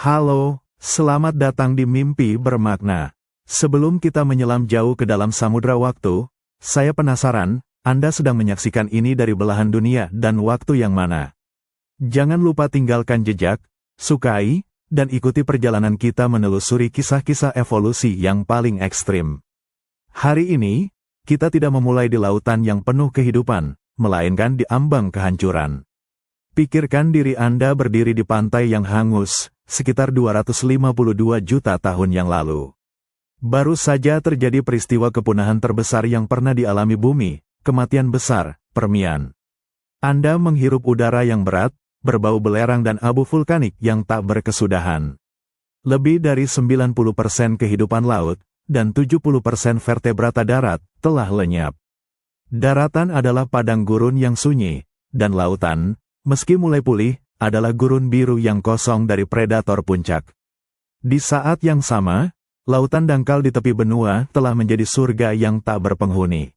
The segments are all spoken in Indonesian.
Halo, selamat datang di Mimpi Bermakna. Sebelum kita menyelam jauh ke dalam samudra waktu, saya penasaran, Anda sedang menyaksikan ini dari belahan dunia dan waktu yang mana? Jangan lupa tinggalkan jejak, sukai, dan ikuti perjalanan kita menelusuri kisah-kisah evolusi yang paling ekstrim. Hari ini, kita tidak memulai di lautan yang penuh kehidupan, melainkan di ambang kehancuran. Pikirkan diri Anda berdiri di pantai yang hangus, sekitar 252 juta tahun yang lalu. Baru saja terjadi peristiwa kepunahan terbesar yang pernah dialami bumi, kematian besar, Permian. Anda menghirup udara yang berat, berbau belerang dan abu vulkanik yang tak berkesudahan. Lebih dari 90% kehidupan laut, dan 70% vertebrata darat, telah lenyap. Daratan adalah padang gurun yang sunyi, dan lautan, meski mulai pulih, adalah gurun biru yang kosong dari predator puncak. Di saat yang sama, lautan dangkal di tepi benua telah menjadi surga yang tak berpenghuni.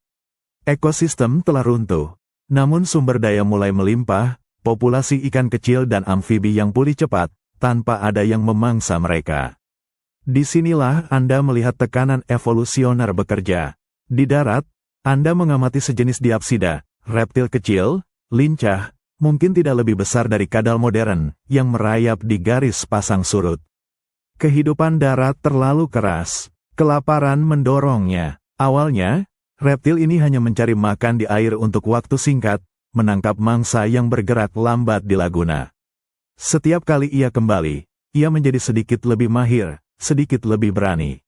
Ekosistem telah runtuh, namun sumber daya mulai melimpah, populasi ikan kecil dan amfibi yang pulih cepat, tanpa ada yang memangsa mereka. Disinilah Anda melihat tekanan evolusioner bekerja. Di darat, Anda mengamati sejenis diapsida, reptil kecil, lincah, mungkin tidak lebih besar dari kadal modern, yang merayap di garis pasang surut. Kehidupan darat terlalu keras, kelaparan mendorongnya. Awalnya, reptil ini hanya mencari makan di air untuk waktu singkat, menangkap mangsa yang bergerak lambat di laguna. Setiap kali ia kembali, ia menjadi sedikit lebih mahir, sedikit lebih berani.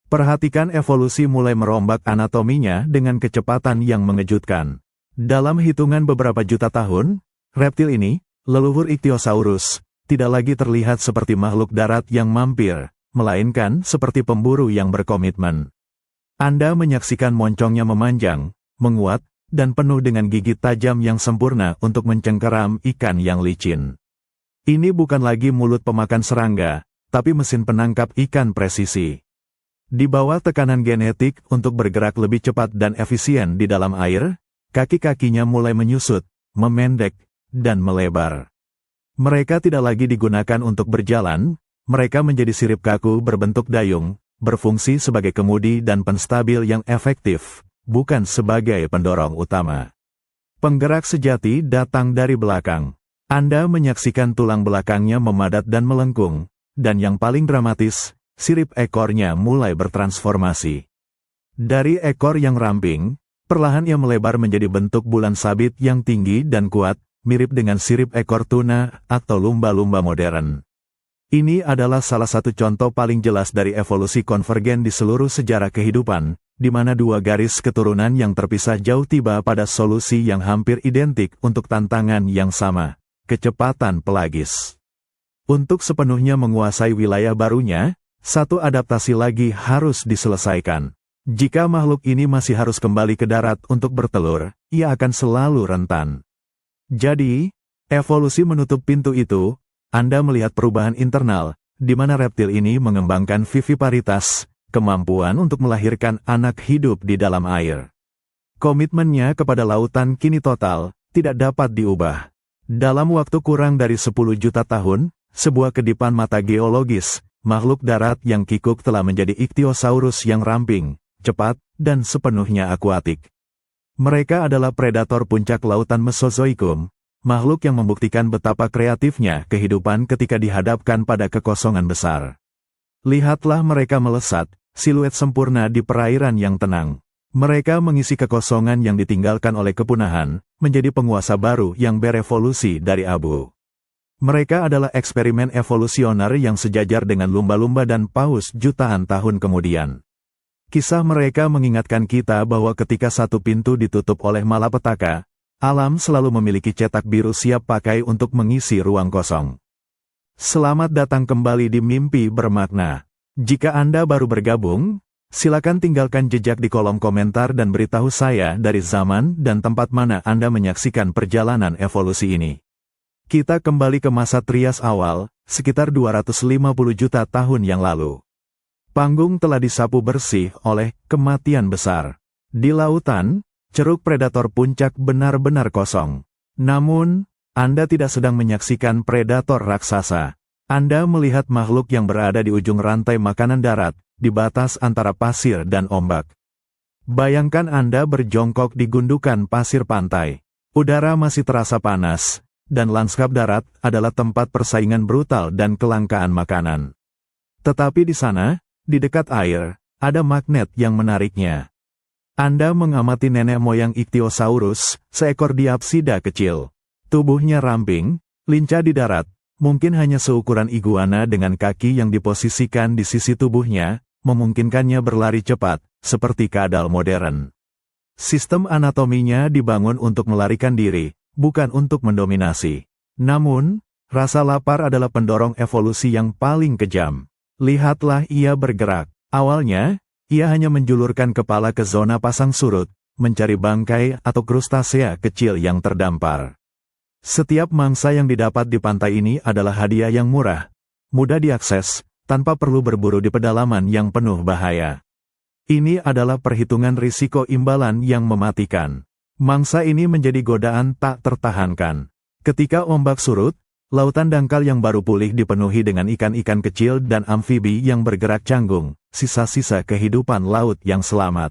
Perhatikan evolusi mulai merombak anatominya dengan kecepatan yang mengejutkan. Dalam hitungan beberapa juta tahun, reptil ini, leluhur Ichthyosaurus, tidak lagi terlihat seperti makhluk darat yang mampir, melainkan seperti pemburu yang berkomitmen. Anda menyaksikan moncongnya memanjang, menguat, dan penuh dengan gigi tajam yang sempurna untuk mencengkeram ikan yang licin. Ini bukan lagi mulut pemakan serangga, tapi mesin penangkap ikan presisi. Di bawah tekanan genetik untuk bergerak lebih cepat dan efisien di dalam air, kaki-kakinya mulai menyusut, memendek, dan melebar. Mereka tidak lagi digunakan untuk berjalan, mereka menjadi sirip kaku berbentuk dayung, berfungsi sebagai kemudi dan penstabil yang efektif, bukan sebagai pendorong utama. Penggerak sejati datang dari belakang. Anda menyaksikan tulang belakangnya memadat dan melengkung, dan yang paling dramatis, sirip ekornya mulai bertransformasi. Dari ekor yang ramping, perlahan ia melebar menjadi bentuk bulan sabit yang tinggi dan kuat, mirip dengan sirip ekor tuna atau lumba-lumba modern. Ini adalah salah satu contoh paling jelas dari evolusi konvergen di seluruh sejarah kehidupan, di mana dua garis keturunan yang terpisah jauh tiba pada solusi yang hampir identik untuk tantangan yang sama, kecepatan pelagis. Untuk sepenuhnya menguasai wilayah barunya, satu adaptasi lagi harus diselesaikan. Jika makhluk ini masih harus kembali ke darat untuk bertelur, ia akan selalu rentan. Jadi, evolusi menutup pintu itu. Anda melihat perubahan internal, di mana reptil ini mengembangkan viviparitas, kemampuan untuk melahirkan anak hidup di dalam air. Komitmennya kepada lautan kini total, tidak dapat diubah. Dalam waktu kurang dari 10 juta tahun, sebuah kedipan mata geologis, makhluk darat yang kikuk telah menjadi Ichthyosaurus yang ramping, cepat, dan sepenuhnya akuatik. Mereka adalah predator puncak lautan Mesozoikum, makhluk yang membuktikan betapa kreatifnya kehidupan ketika dihadapkan pada kekosongan besar. Lihatlah mereka melesat, siluet sempurna di perairan yang tenang. Mereka mengisi kekosongan yang ditinggalkan oleh kepunahan, menjadi penguasa baru yang berevolusi dari abu. Mereka adalah eksperimen evolusioner yang sejajar dengan lumba-lumba dan paus jutaan tahun kemudian. Kisah mereka mengingatkan kita bahwa ketika satu pintu ditutup oleh malapetaka, alam selalu memiliki cetak biru siap pakai untuk mengisi ruang kosong. Selamat datang kembali di Mimpi Bermakna. Jika Anda baru bergabung, silakan tinggalkan jejak di kolom komentar dan beritahu saya dari zaman dan tempat mana Anda menyaksikan perjalanan evolusi ini. Kita kembali ke masa Trias awal, sekitar 250 juta tahun yang lalu. Panggung telah disapu bersih oleh kematian besar. Di lautan, ceruk predator puncak benar-benar kosong. Namun, Anda tidak sedang menyaksikan predator raksasa. Anda melihat makhluk yang berada di ujung rantai makanan darat, di batas antara pasir dan ombak. Bayangkan Anda berjongkok di gundukan pasir pantai. Udara masih terasa panas, dan lanskap darat adalah tempat persaingan brutal dan kelangkaan makanan. Tetapi di sana, di dekat air, ada magnet yang menariknya. Anda mengamati nenek moyang Ichthyosaurus, seekor diapsida kecil. Tubuhnya ramping, lincah di darat, mungkin hanya seukuran iguana dengan kaki yang diposisikan di sisi tubuhnya, memungkinkannya berlari cepat, seperti kadal modern. Sistem anatominya dibangun untuk melarikan diri, bukan untuk mendominasi. Namun, rasa lapar adalah pendorong evolusi yang paling kejam. Lihatlah ia bergerak. Awalnya, ia hanya menjulurkan kepala ke zona pasang surut, mencari bangkai atau krustasea kecil yang terdampar. Setiap mangsa yang didapat di pantai ini adalah hadiah yang murah, mudah diakses, tanpa perlu berburu di pedalaman yang penuh bahaya. Ini adalah perhitungan risiko imbalan yang mematikan. Mangsa ini menjadi godaan tak tertahankan. Ketika ombak surut, lautan dangkal yang baru pulih dipenuhi dengan ikan-ikan kecil dan amfibi yang bergerak canggung, sisa-sisa kehidupan laut yang selamat.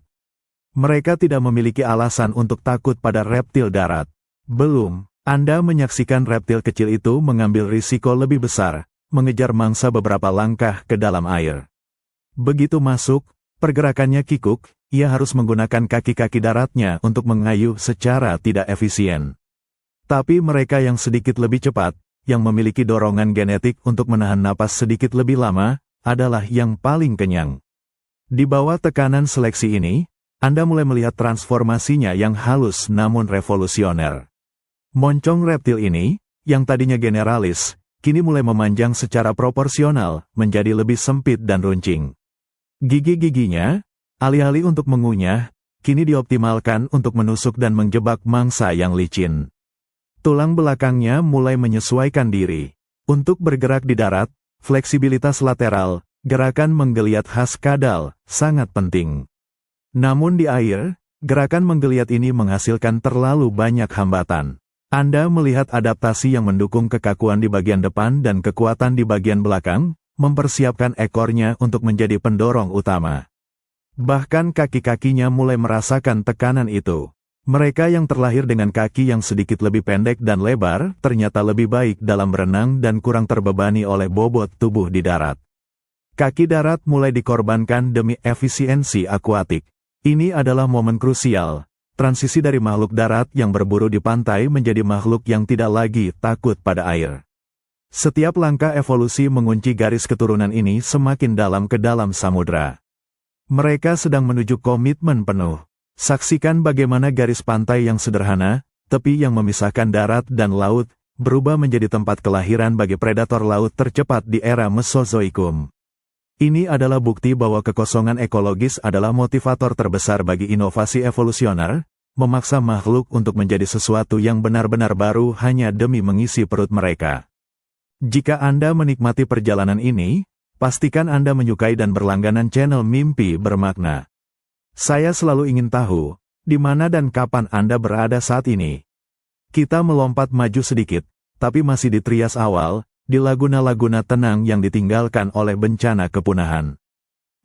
Mereka tidak memiliki alasan untuk takut pada reptil darat. Belum, Anda menyaksikan reptil kecil itu mengambil risiko lebih besar, mengejar mangsa beberapa langkah ke dalam air. Begitu masuk, pergerakannya kikuk, ia harus menggunakan kaki-kaki daratnya untuk mengayuh secara tidak efisien. Tapi mereka yang sedikit lebih cepat, yang memiliki dorongan genetik untuk menahan napas sedikit lebih lama, adalah yang paling kenyang. Di bawah tekanan seleksi ini, Anda mulai melihat transformasinya yang halus namun revolusioner. Moncong reptil ini, yang tadinya generalis, kini mulai memanjang secara proporsional, menjadi lebih sempit dan runcing. Gigi-giginya, alih-alih untuk mengunyah, kini dioptimalkan untuk menusuk dan menjebak mangsa yang licin. Tulang belakangnya mulai menyesuaikan diri. Untuk bergerak di darat, fleksibilitas lateral, gerakan menggeliat khas kadal, sangat penting. Namun di air, gerakan menggeliat ini menghasilkan terlalu banyak hambatan. Anda melihat adaptasi yang mendukung kekakuan di bagian depan dan kekuatan di bagian belakang, mempersiapkan ekornya untuk menjadi pendorong utama. Bahkan kaki-kakinya mulai merasakan tekanan itu. Mereka yang terlahir dengan kaki yang sedikit lebih pendek dan lebar, ternyata lebih baik dalam berenang dan kurang terbebani oleh bobot tubuh di darat. Kaki darat mulai dikorbankan demi efisiensi akuatik. Ini adalah momen krusial. Transisi dari makhluk darat yang berburu di pantai menjadi makhluk yang tidak lagi takut pada air. Setiap langkah evolusi mengunci garis keturunan ini semakin dalam ke dalam samudra. Mereka sedang menuju komitmen penuh. Saksikan bagaimana garis pantai yang sederhana, tepi yang memisahkan darat dan laut, berubah menjadi tempat kelahiran bagi predator laut tercepat di era Mesozoikum. Ini adalah bukti bahwa kekosongan ekologis adalah motivator terbesar bagi inovasi evolusioner, memaksa makhluk untuk menjadi sesuatu yang benar-benar baru hanya demi mengisi perut mereka. Jika Anda menikmati perjalanan ini, pastikan Anda menyukai dan berlangganan channel Mimpi Bermakna. Saya selalu ingin tahu, di mana dan kapan Anda berada saat ini. Kita melompat maju sedikit, tapi masih di trias awal, di laguna-laguna tenang yang ditinggalkan oleh bencana kepunahan.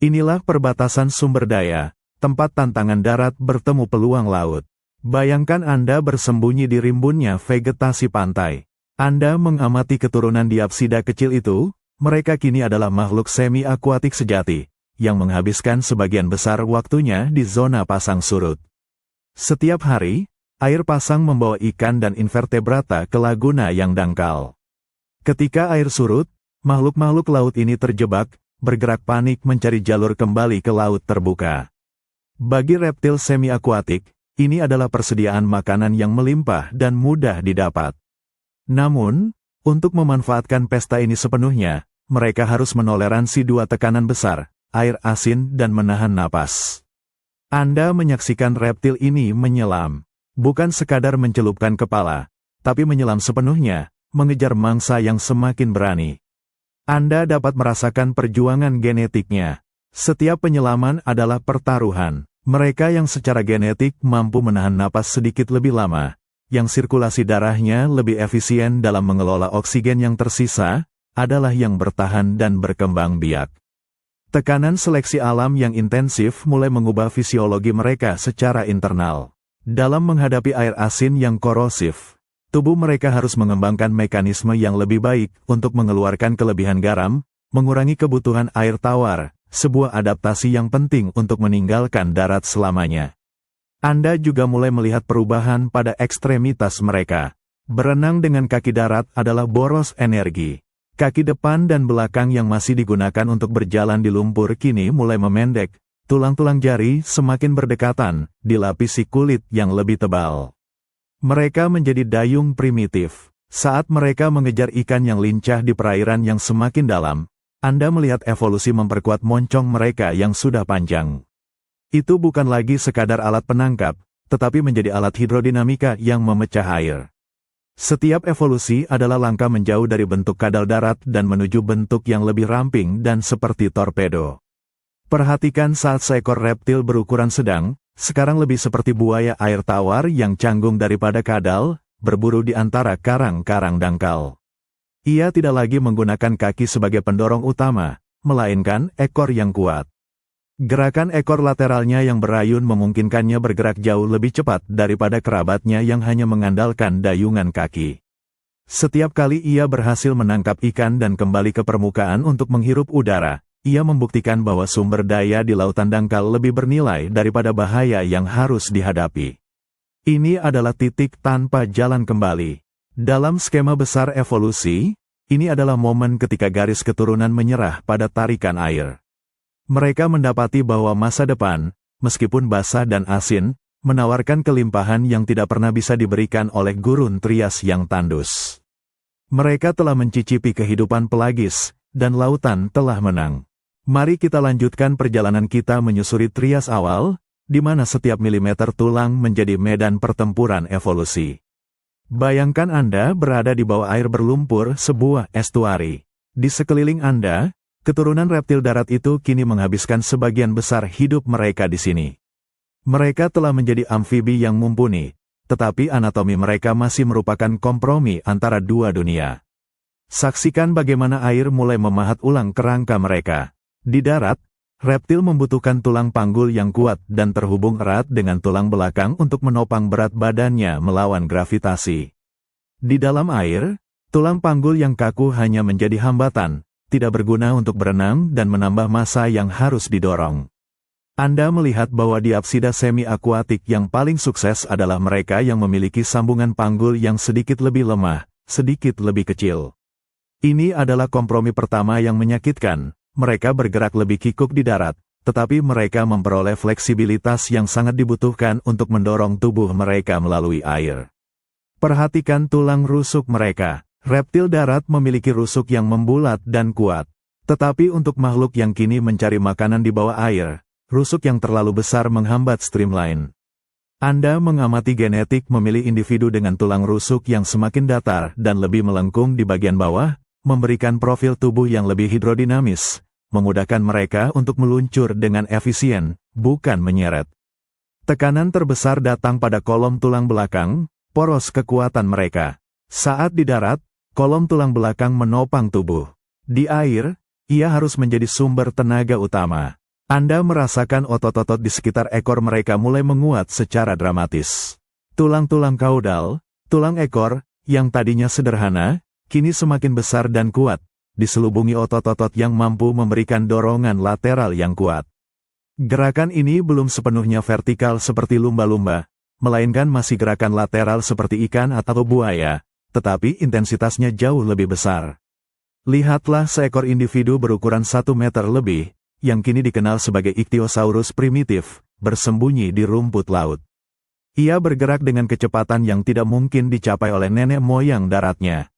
Inilah perbatasan sumber daya, tempat tantangan darat bertemu peluang laut. Bayangkan Anda bersembunyi di rimbunnya vegetasi pantai. Anda mengamati keturunan diapsida kecil itu, mereka kini adalah makhluk semi-akuatik sejati, yang menghabiskan sebagian besar waktunya di zona pasang surut. Setiap hari, air pasang membawa ikan dan invertebrata ke laguna yang dangkal. Ketika air surut, makhluk-makhluk laut ini terjebak, bergerak panik mencari jalur kembali ke laut terbuka. Bagi reptil semi-akuatik, ini adalah persediaan makanan yang melimpah dan mudah didapat. Namun, untuk memanfaatkan pesta ini sepenuhnya, mereka harus menoleransi dua tekanan besar, air asin dan menahan napas. Anda menyaksikan reptil ini menyelam, bukan sekadar mencelupkan kepala, tapi menyelam sepenuhnya, mengejar mangsa yang semakin berani. Anda dapat merasakan perjuangan genetiknya. Setiap penyelaman adalah pertaruhan. Mereka yang secara genetik mampu menahan napas sedikit lebih lama, yang sirkulasi darahnya lebih efisien dalam mengelola oksigen yang tersisa, adalah yang bertahan dan berkembang biak. Tekanan seleksi alam yang intensif mulai mengubah fisiologi mereka secara internal. Dalam menghadapi air asin yang korosif, tubuh mereka harus mengembangkan mekanisme yang lebih baik untuk mengeluarkan kelebihan garam, mengurangi kebutuhan air tawar, sebuah adaptasi yang penting untuk meninggalkan darat selamanya. Anda juga mulai melihat perubahan pada ekstremitas mereka. Berenang dengan kaki darat adalah boros energi. Kaki depan dan belakang yang masih digunakan untuk berjalan di lumpur kini mulai memendek, tulang-tulang jari semakin berdekatan, dilapisi kulit yang lebih tebal. Mereka menjadi dayung primitif. Saat mereka mengejar ikan yang lincah di perairan yang semakin dalam, Anda melihat evolusi memperkuat moncong mereka yang sudah panjang. Itu bukan lagi sekadar alat penangkap, tetapi menjadi alat hidrodinamika yang memecah air. Setiap evolusi adalah langkah menjauh dari bentuk kadal darat dan menuju bentuk yang lebih ramping dan seperti torpedo. Perhatikan saat seekor reptil berukuran sedang, sekarang lebih seperti buaya air tawar yang canggung daripada kadal, berburu di antara karang-karang dangkal. Ia tidak lagi menggunakan kaki sebagai pendorong utama, melainkan ekor yang kuat. Gerakan ekor lateralnya yang berayun memungkinkannya bergerak jauh lebih cepat daripada kerabatnya yang hanya mengandalkan dayungan kaki. Setiap kali ia berhasil menangkap ikan dan kembali ke permukaan untuk menghirup udara, ia membuktikan bahwa sumber daya di lautan dangkal lebih bernilai daripada bahaya yang harus dihadapi. Ini adalah titik tanpa jalan kembali. Dalam skema besar evolusi, ini adalah momen ketika garis keturunan menyerah pada tarikan air. Mereka mendapati bahwa masa depan, meskipun basah dan asin, menawarkan kelimpahan yang tidak pernah bisa diberikan oleh gurun Trias yang tandus. Mereka telah mencicipi kehidupan pelagis, dan lautan telah menang. Mari kita lanjutkan perjalanan kita menyusuri Trias awal, di mana setiap milimeter tulang menjadi medan pertempuran evolusi. Bayangkan Anda berada di bawah air berlumpur sebuah estuari. Di sekeliling Anda, keturunan reptil darat itu kini menghabiskan sebagian besar hidup mereka di sini. Mereka telah menjadi amfibi yang mumpuni, tetapi anatomi mereka masih merupakan kompromi antara dua dunia. Saksikan bagaimana air mulai memahat ulang kerangka mereka. Di darat, reptil membutuhkan tulang panggul yang kuat dan terhubung erat dengan tulang belakang untuk menopang berat badannya melawan gravitasi. Di dalam air, tulang panggul yang kaku hanya menjadi hambatan, tidak berguna untuk berenang dan menambah massa yang harus didorong. Anda melihat bahwa di apsida semi-akuatik yang paling sukses adalah mereka yang memiliki sambungan panggul yang sedikit lebih lemah, sedikit lebih kecil. Ini adalah kompromi pertama yang menyakitkan. Mereka bergerak lebih kikuk di darat, tetapi mereka memperoleh fleksibilitas yang sangat dibutuhkan untuk mendorong tubuh mereka melalui air. Perhatikan tulang rusuk mereka. Reptil darat memiliki rusuk yang membulat dan kuat. Tetapi untuk makhluk yang kini mencari makanan di bawah air, rusuk yang terlalu besar menghambat streamline. Anda mengamati genetik memilih individu dengan tulang rusuk yang semakin datar dan lebih melengkung di bagian bawah, memberikan profil tubuh yang lebih hidrodinamis, memudahkan mereka untuk meluncur dengan efisien, bukan menyeret. Tekanan terbesar datang pada kolom tulang belakang, poros kekuatan mereka. Saat di darat, kolom tulang belakang menopang tubuh. Di air, ia harus menjadi sumber tenaga utama. Anda merasakan otot-otot di sekitar ekor mereka mulai menguat secara dramatis. Tulang-tulang kaudal, tulang ekor, yang tadinya sederhana, kini semakin besar dan kuat, diselubungi otot-otot yang mampu memberikan dorongan lateral yang kuat. Gerakan ini belum sepenuhnya vertikal seperti lumba-lumba, melainkan masih gerakan lateral seperti ikan atau buaya, tetapi intensitasnya jauh lebih besar. Lihatlah seekor individu berukuran 1 meter lebih, yang kini dikenal sebagai Ichthyosaurus primitif, bersembunyi di rumput laut. Ia bergerak dengan kecepatan yang tidak mungkin dicapai oleh nenek moyang daratnya.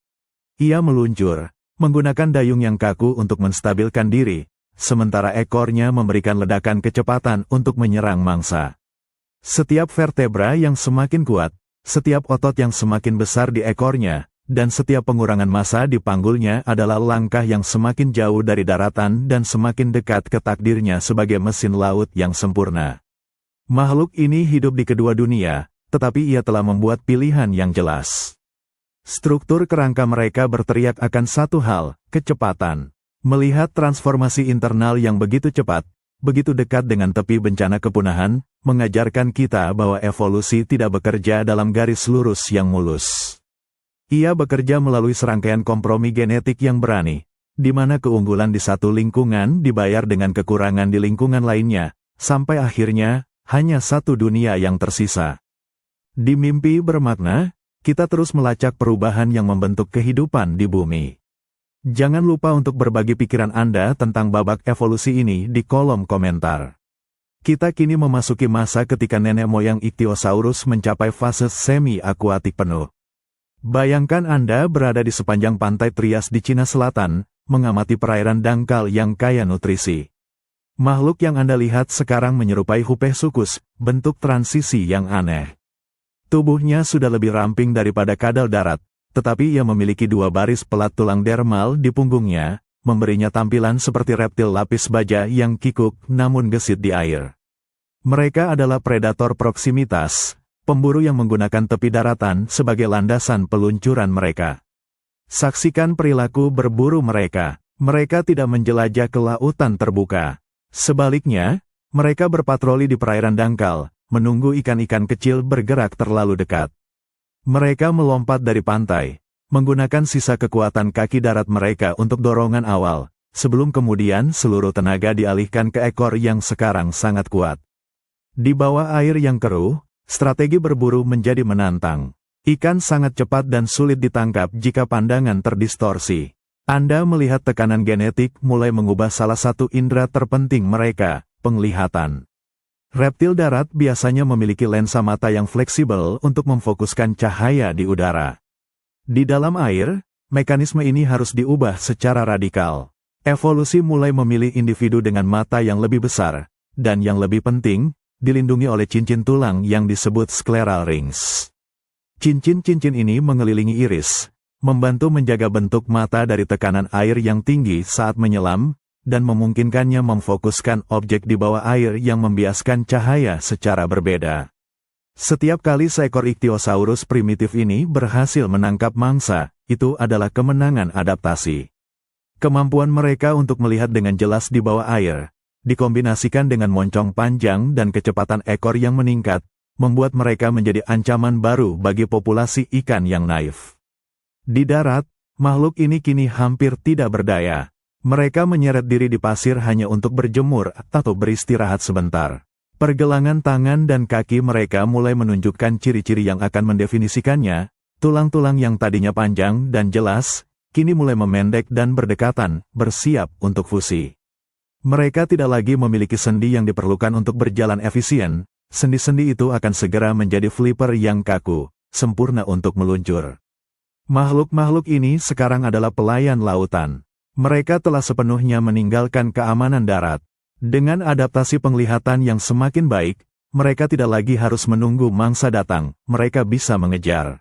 Ia meluncur, menggunakan dayung yang kaku untuk menstabilkan diri, sementara ekornya memberikan ledakan kecepatan untuk menyerang mangsa. Setiap vertebra yang semakin kuat, setiap otot yang semakin besar di ekornya, dan setiap pengurangan massa di panggulnya adalah langkah yang semakin jauh dari daratan dan semakin dekat ke takdirnya sebagai mesin laut yang sempurna. Makhluk ini hidup di kedua dunia, tetapi ia telah membuat pilihan yang jelas. Struktur kerangka mereka berteriak akan satu hal, kecepatan. Melihat transformasi internal yang begitu cepat, begitu dekat dengan tepi bencana kepunahan, mengajarkan kita bahwa evolusi tidak bekerja dalam garis lurus yang mulus. Ia bekerja melalui serangkaian kompromi genetik yang berani, di mana keunggulan di satu lingkungan dibayar dengan kekurangan di lingkungan lainnya, sampai akhirnya, hanya satu dunia yang tersisa. Di mimpi bermakna, kita terus melacak perubahan yang membentuk kehidupan di bumi. Jangan lupa untuk berbagi pikiran Anda tentang babak evolusi ini di kolom komentar. Kita kini memasuki masa ketika nenek moyang Ichthyosaurus mencapai fase semi-akuatik penuh. Bayangkan Anda berada di sepanjang pantai Trias di Cina Selatan, mengamati perairan dangkal yang kaya nutrisi. Makhluk yang Anda lihat sekarang menyerupai Hupehsuchus, bentuk transisi yang aneh. Tubuhnya sudah lebih ramping daripada kadal darat, tetapi ia memiliki dua baris pelat tulang dermal di punggungnya, memberinya tampilan seperti reptil lapis baja yang kikuk namun gesit di air. Mereka adalah predator proksimitas, pemburu yang menggunakan tepi daratan sebagai landasan peluncuran mereka. Saksikan perilaku berburu mereka. Mereka tidak menjelajah ke lautan terbuka. Sebaliknya, mereka berpatroli di perairan dangkal, menunggu ikan-ikan kecil bergerak terlalu dekat. Mereka melompat dari pantai, menggunakan sisa kekuatan kaki darat mereka untuk dorongan awal, sebelum kemudian seluruh tenaga dialihkan ke ekor yang sekarang sangat kuat. Di bawah air yang keruh, strategi berburu menjadi menantang. Ikan sangat cepat dan sulit ditangkap jika pandangan terdistorsi. Anda melihat tekanan genetik mulai mengubah salah satu indera terpenting mereka, penglihatan. Reptil darat biasanya memiliki lensa mata yang fleksibel untuk memfokuskan cahaya di udara. Di dalam air, mekanisme ini harus diubah secara radikal. Evolusi mulai memilih individu dengan mata yang lebih besar, dan yang lebih penting, dilindungi oleh cincin tulang yang disebut scleral rings. Cincin-cincin ini mengelilingi iris, membantu menjaga bentuk mata dari tekanan air yang tinggi saat menyelam, dan memungkinkannya memfokuskan objek di bawah air yang membiaskan cahaya secara berbeda. Setiap kali seekor Ichthyosaurus primitif ini berhasil menangkap mangsa, itu adalah kemenangan adaptasi. Kemampuan mereka untuk melihat dengan jelas di bawah air, dikombinasikan dengan moncong panjang dan kecepatan ekor yang meningkat, membuat mereka menjadi ancaman baru bagi populasi ikan yang naif. Di darat, makhluk ini kini hampir tidak berdaya. Mereka menyeret diri di pasir hanya untuk berjemur atau beristirahat sebentar. Pergelangan tangan dan kaki mereka mulai menunjukkan ciri-ciri yang akan mendefinisikannya. Tulang-tulang yang tadinya panjang dan jelas, kini mulai memendek dan berdekatan, bersiap untuk fusi. Mereka tidak lagi memiliki sendi yang diperlukan untuk berjalan efisien. Sendi-sendi itu akan segera menjadi flipper yang kaku, sempurna untuk meluncur. Makhluk-makhluk ini sekarang adalah pelayan lautan. Mereka telah sepenuhnya meninggalkan keamanan darat. Dengan adaptasi penglihatan yang semakin baik, mereka tidak lagi harus menunggu mangsa datang, mereka bisa mengejar.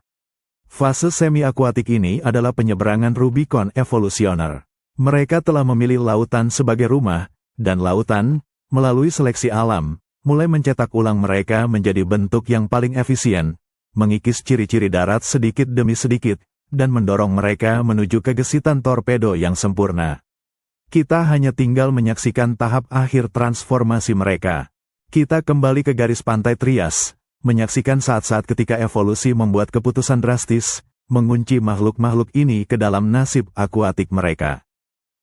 Fase semi-akuatik ini adalah penyeberangan Rubicon evolusioner. Mereka telah memilih lautan sebagai rumah, dan lautan, melalui seleksi alam, mulai mencetak ulang mereka menjadi bentuk yang paling efisien, mengikis ciri-ciri darat sedikit demi sedikit, dan mendorong mereka menuju kegesitan torpedo yang sempurna. Kita hanya tinggal menyaksikan tahap akhir transformasi mereka. Kita kembali ke garis pantai Trias, menyaksikan saat-saat ketika evolusi membuat keputusan drastis, mengunci makhluk-makhluk ini ke dalam nasib akuatik mereka.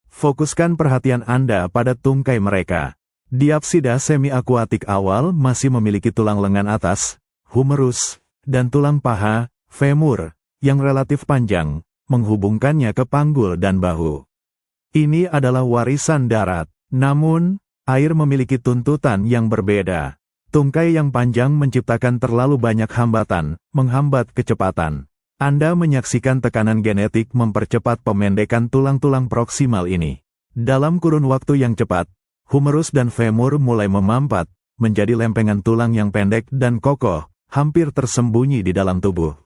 Fokuskan perhatian Anda pada tungkai mereka. Diapsida semi-akuatik awal masih memiliki tulang lengan atas, humerus, dan tulang paha, femur, yang relatif panjang, menghubungkannya ke panggul dan bahu. Ini adalah warisan darat. Namun, air memiliki tuntutan yang berbeda. Tungkai yang panjang menciptakan terlalu banyak hambatan, menghambat kecepatan. Anda menyaksikan tekanan genetik mempercepat pemendekan tulang-tulang proksimal ini. Dalam kurun waktu yang cepat, humerus dan femur mulai memampat, menjadi lempengan tulang yang pendek dan kokoh, hampir tersembunyi di dalam tubuh.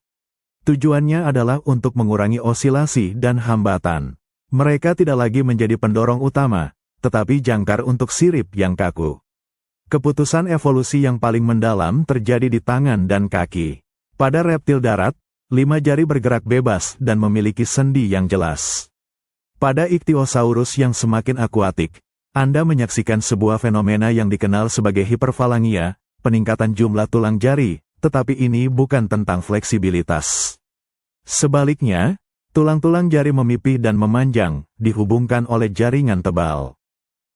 Tujuannya adalah untuk mengurangi osilasi dan hambatan. Mereka tidak lagi menjadi pendorong utama, tetapi jangkar untuk sirip yang kaku. Keputusan evolusi yang paling mendalam terjadi di tangan dan kaki. Pada reptil darat, 5 jari bergerak bebas dan memiliki sendi yang jelas. Pada Ichthyosaurus yang semakin akuatik, Anda menyaksikan sebuah fenomena yang dikenal sebagai hiperfalangia, peningkatan jumlah tulang jari, tetapi ini bukan tentang fleksibilitas. Sebaliknya, tulang-tulang jari memipih dan memanjang, dihubungkan oleh jaringan tebal.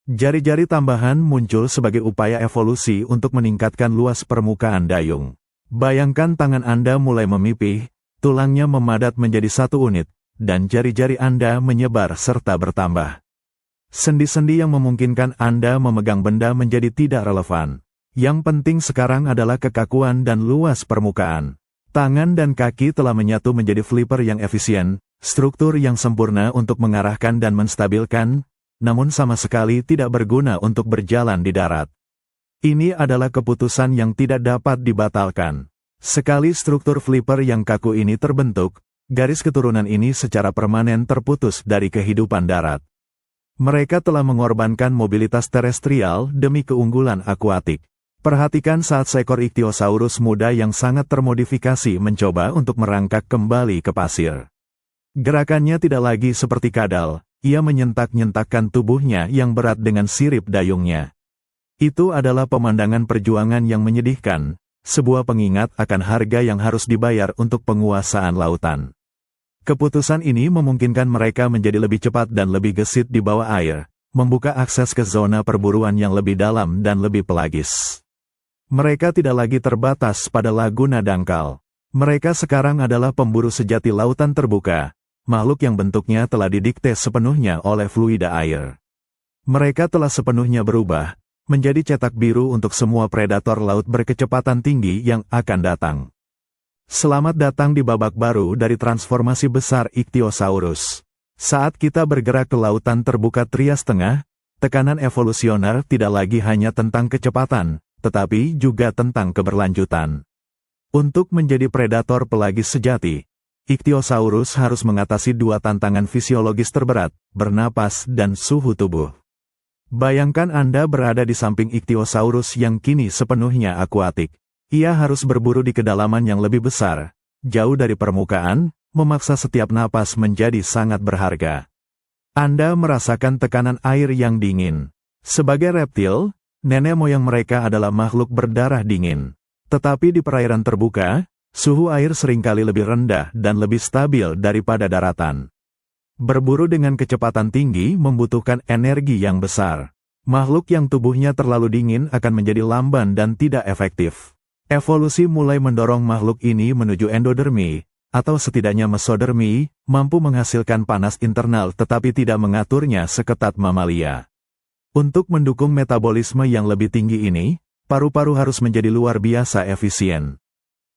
Jari-jari tambahan muncul sebagai upaya evolusi untuk meningkatkan luas permukaan dayung. Bayangkan tangan Anda mulai memipih, tulangnya memadat menjadi satu unit, dan jari-jari Anda menyebar serta bertambah. Sendi-sendi yang memungkinkan Anda memegang benda menjadi tidak relevan. Yang penting sekarang adalah kekakuan dan luas permukaan. Tangan dan kaki telah menyatu menjadi flipper yang efisien, struktur yang sempurna untuk mengarahkan dan menstabilkan, namun sama sekali tidak berguna untuk berjalan di darat. Ini adalah keputusan yang tidak dapat dibatalkan. Sekali struktur flipper yang kaku ini terbentuk, garis keturunan ini secara permanen terputus dari kehidupan darat. Mereka telah mengorbankan mobilitas terestrial demi keunggulan akuatik. Perhatikan saat seekor Ichthyosaurus muda yang sangat termodifikasi mencoba untuk merangkak kembali ke pasir. Gerakannya tidak lagi seperti kadal, ia menyentak-nyentakkan tubuhnya yang berat dengan sirip dayungnya. Itu adalah pemandangan perjuangan yang menyedihkan, sebuah pengingat akan harga yang harus dibayar untuk penguasaan lautan. Keputusan ini memungkinkan mereka menjadi lebih cepat dan lebih gesit di bawah air, membuka akses ke zona perburuan yang lebih dalam dan lebih pelagis. Mereka tidak lagi terbatas pada laguna dangkal. Mereka sekarang adalah pemburu sejati lautan terbuka, makhluk yang bentuknya telah didikte sepenuhnya oleh fluida air. Mereka telah sepenuhnya berubah, menjadi cetak biru untuk semua predator laut berkecepatan tinggi yang akan datang. Selamat datang di babak baru dari transformasi besar Ichthyosaurus. Saat kita bergerak ke lautan terbuka Trias Tengah, tekanan evolusioner tidak lagi hanya tentang kecepatan, tetapi juga tentang keberlanjutan. Untuk menjadi predator pelagis sejati, Ichthyosaurus harus mengatasi dua tantangan fisiologis terberat, bernapas dan suhu tubuh. Bayangkan Anda berada di samping Ichthyosaurus yang kini sepenuhnya akuatik. Ia harus berburu di kedalaman yang lebih besar, jauh dari permukaan, memaksa setiap napas menjadi sangat berharga. Anda merasakan tekanan air yang dingin. Sebagai reptil, nenek moyang mereka adalah makhluk berdarah dingin. Tetapi di perairan terbuka, suhu air seringkali lebih rendah dan lebih stabil daripada daratan. Berburu dengan kecepatan tinggi membutuhkan energi yang besar. Makhluk yang tubuhnya terlalu dingin akan menjadi lamban dan tidak efektif. Evolusi mulai mendorong makhluk ini menuju endodermi, atau setidaknya mesodermi, mampu menghasilkan panas internal tetapi tidak mengaturnya seketat mamalia. Untuk mendukung metabolisme yang lebih tinggi ini, paru-paru harus menjadi luar biasa efisien.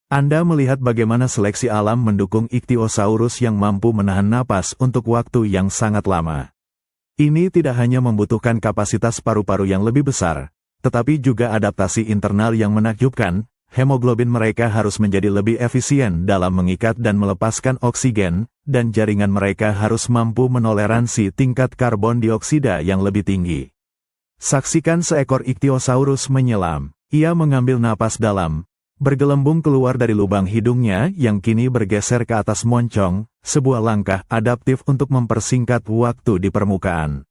Anda melihat bagaimana seleksi alam mendukung Ichthyosaurus yang mampu menahan napas untuk waktu yang sangat lama. Ini tidak hanya membutuhkan kapasitas paru-paru yang lebih besar, tetapi juga adaptasi internal yang menakjubkan. Hemoglobin mereka harus menjadi lebih efisien dalam mengikat dan melepaskan oksigen, dan jaringan mereka harus mampu menoleransi tingkat karbon dioksida yang lebih tinggi. Saksikan seekor Ichthyosaurus menyelam. Ia mengambil napas dalam, bergelembung keluar dari lubang hidungnya yang kini bergeser ke atas moncong, sebuah langkah adaptif untuk mempersingkat waktu di permukaan.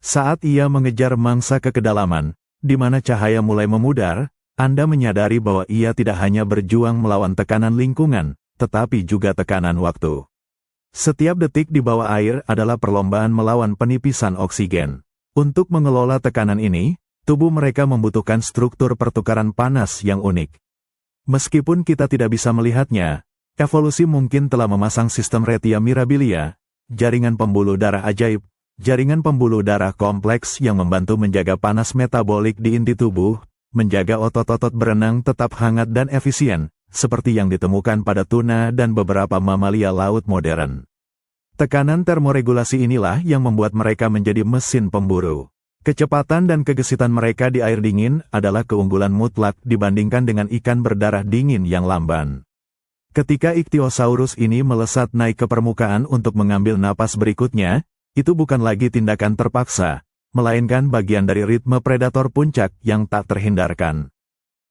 Saat ia mengejar mangsa ke kedalaman, di mana cahaya mulai memudar, Anda menyadari bahwa ia tidak hanya berjuang melawan tekanan lingkungan, tetapi juga tekanan waktu. Setiap detik di bawah air adalah perlombaan melawan penipisan oksigen. Untuk mengelola tekanan ini, tubuh mereka membutuhkan struktur pertukaran panas yang unik. Meskipun kita tidak bisa melihatnya, evolusi mungkin telah memasang sistem retia mirabilia, jaringan pembuluh darah ajaib, jaringan pembuluh darah kompleks yang membantu menjaga panas metabolik di inti tubuh, menjaga otot-otot berenang tetap hangat dan efisien, seperti yang ditemukan pada tuna dan beberapa mamalia laut modern. Tekanan termoregulasi inilah yang membuat mereka menjadi mesin pemburu. Kecepatan dan kegesitan mereka di air dingin adalah keunggulan mutlak dibandingkan dengan ikan berdarah dingin yang lamban. Ketika Ichthyosaurus ini melesat naik ke permukaan untuk mengambil napas berikutnya, itu bukan lagi tindakan terpaksa, melainkan bagian dari ritme predator puncak yang tak terhindarkan.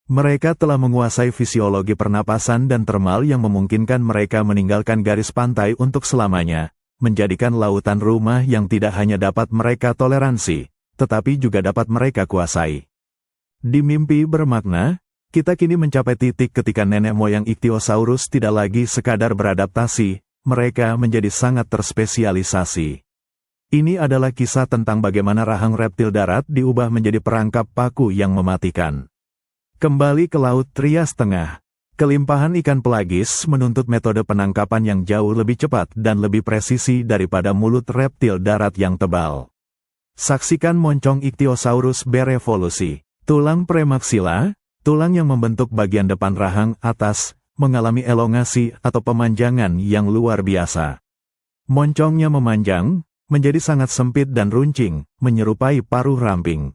Mereka telah menguasai fisiologi pernapasan dan termal yang memungkinkan mereka meninggalkan garis pantai untuk selamanya, menjadikan lautan rumah yang tidak hanya dapat mereka toleransi, tetapi juga dapat mereka kuasai. Di mimpi bermakna, kita kini mencapai titik ketika nenek moyang Ichthyosaurus tidak lagi sekadar beradaptasi, mereka menjadi sangat terspesialisasi. Ini adalah kisah tentang bagaimana rahang reptil darat diubah menjadi perangkap paku yang mematikan. Kembali ke Laut Trias Tengah. Kelimpahan ikan pelagis menuntut metode penangkapan yang jauh lebih cepat dan lebih presisi daripada mulut reptil darat yang tebal. Saksikan moncong Ichthyosaurus berevolusi. Tulang premaksila, tulang yang membentuk bagian depan rahang atas, mengalami elongasi atau pemanjangan yang luar biasa. Moncongnya memanjang, menjadi sangat sempit dan runcing, menyerupai paruh ramping.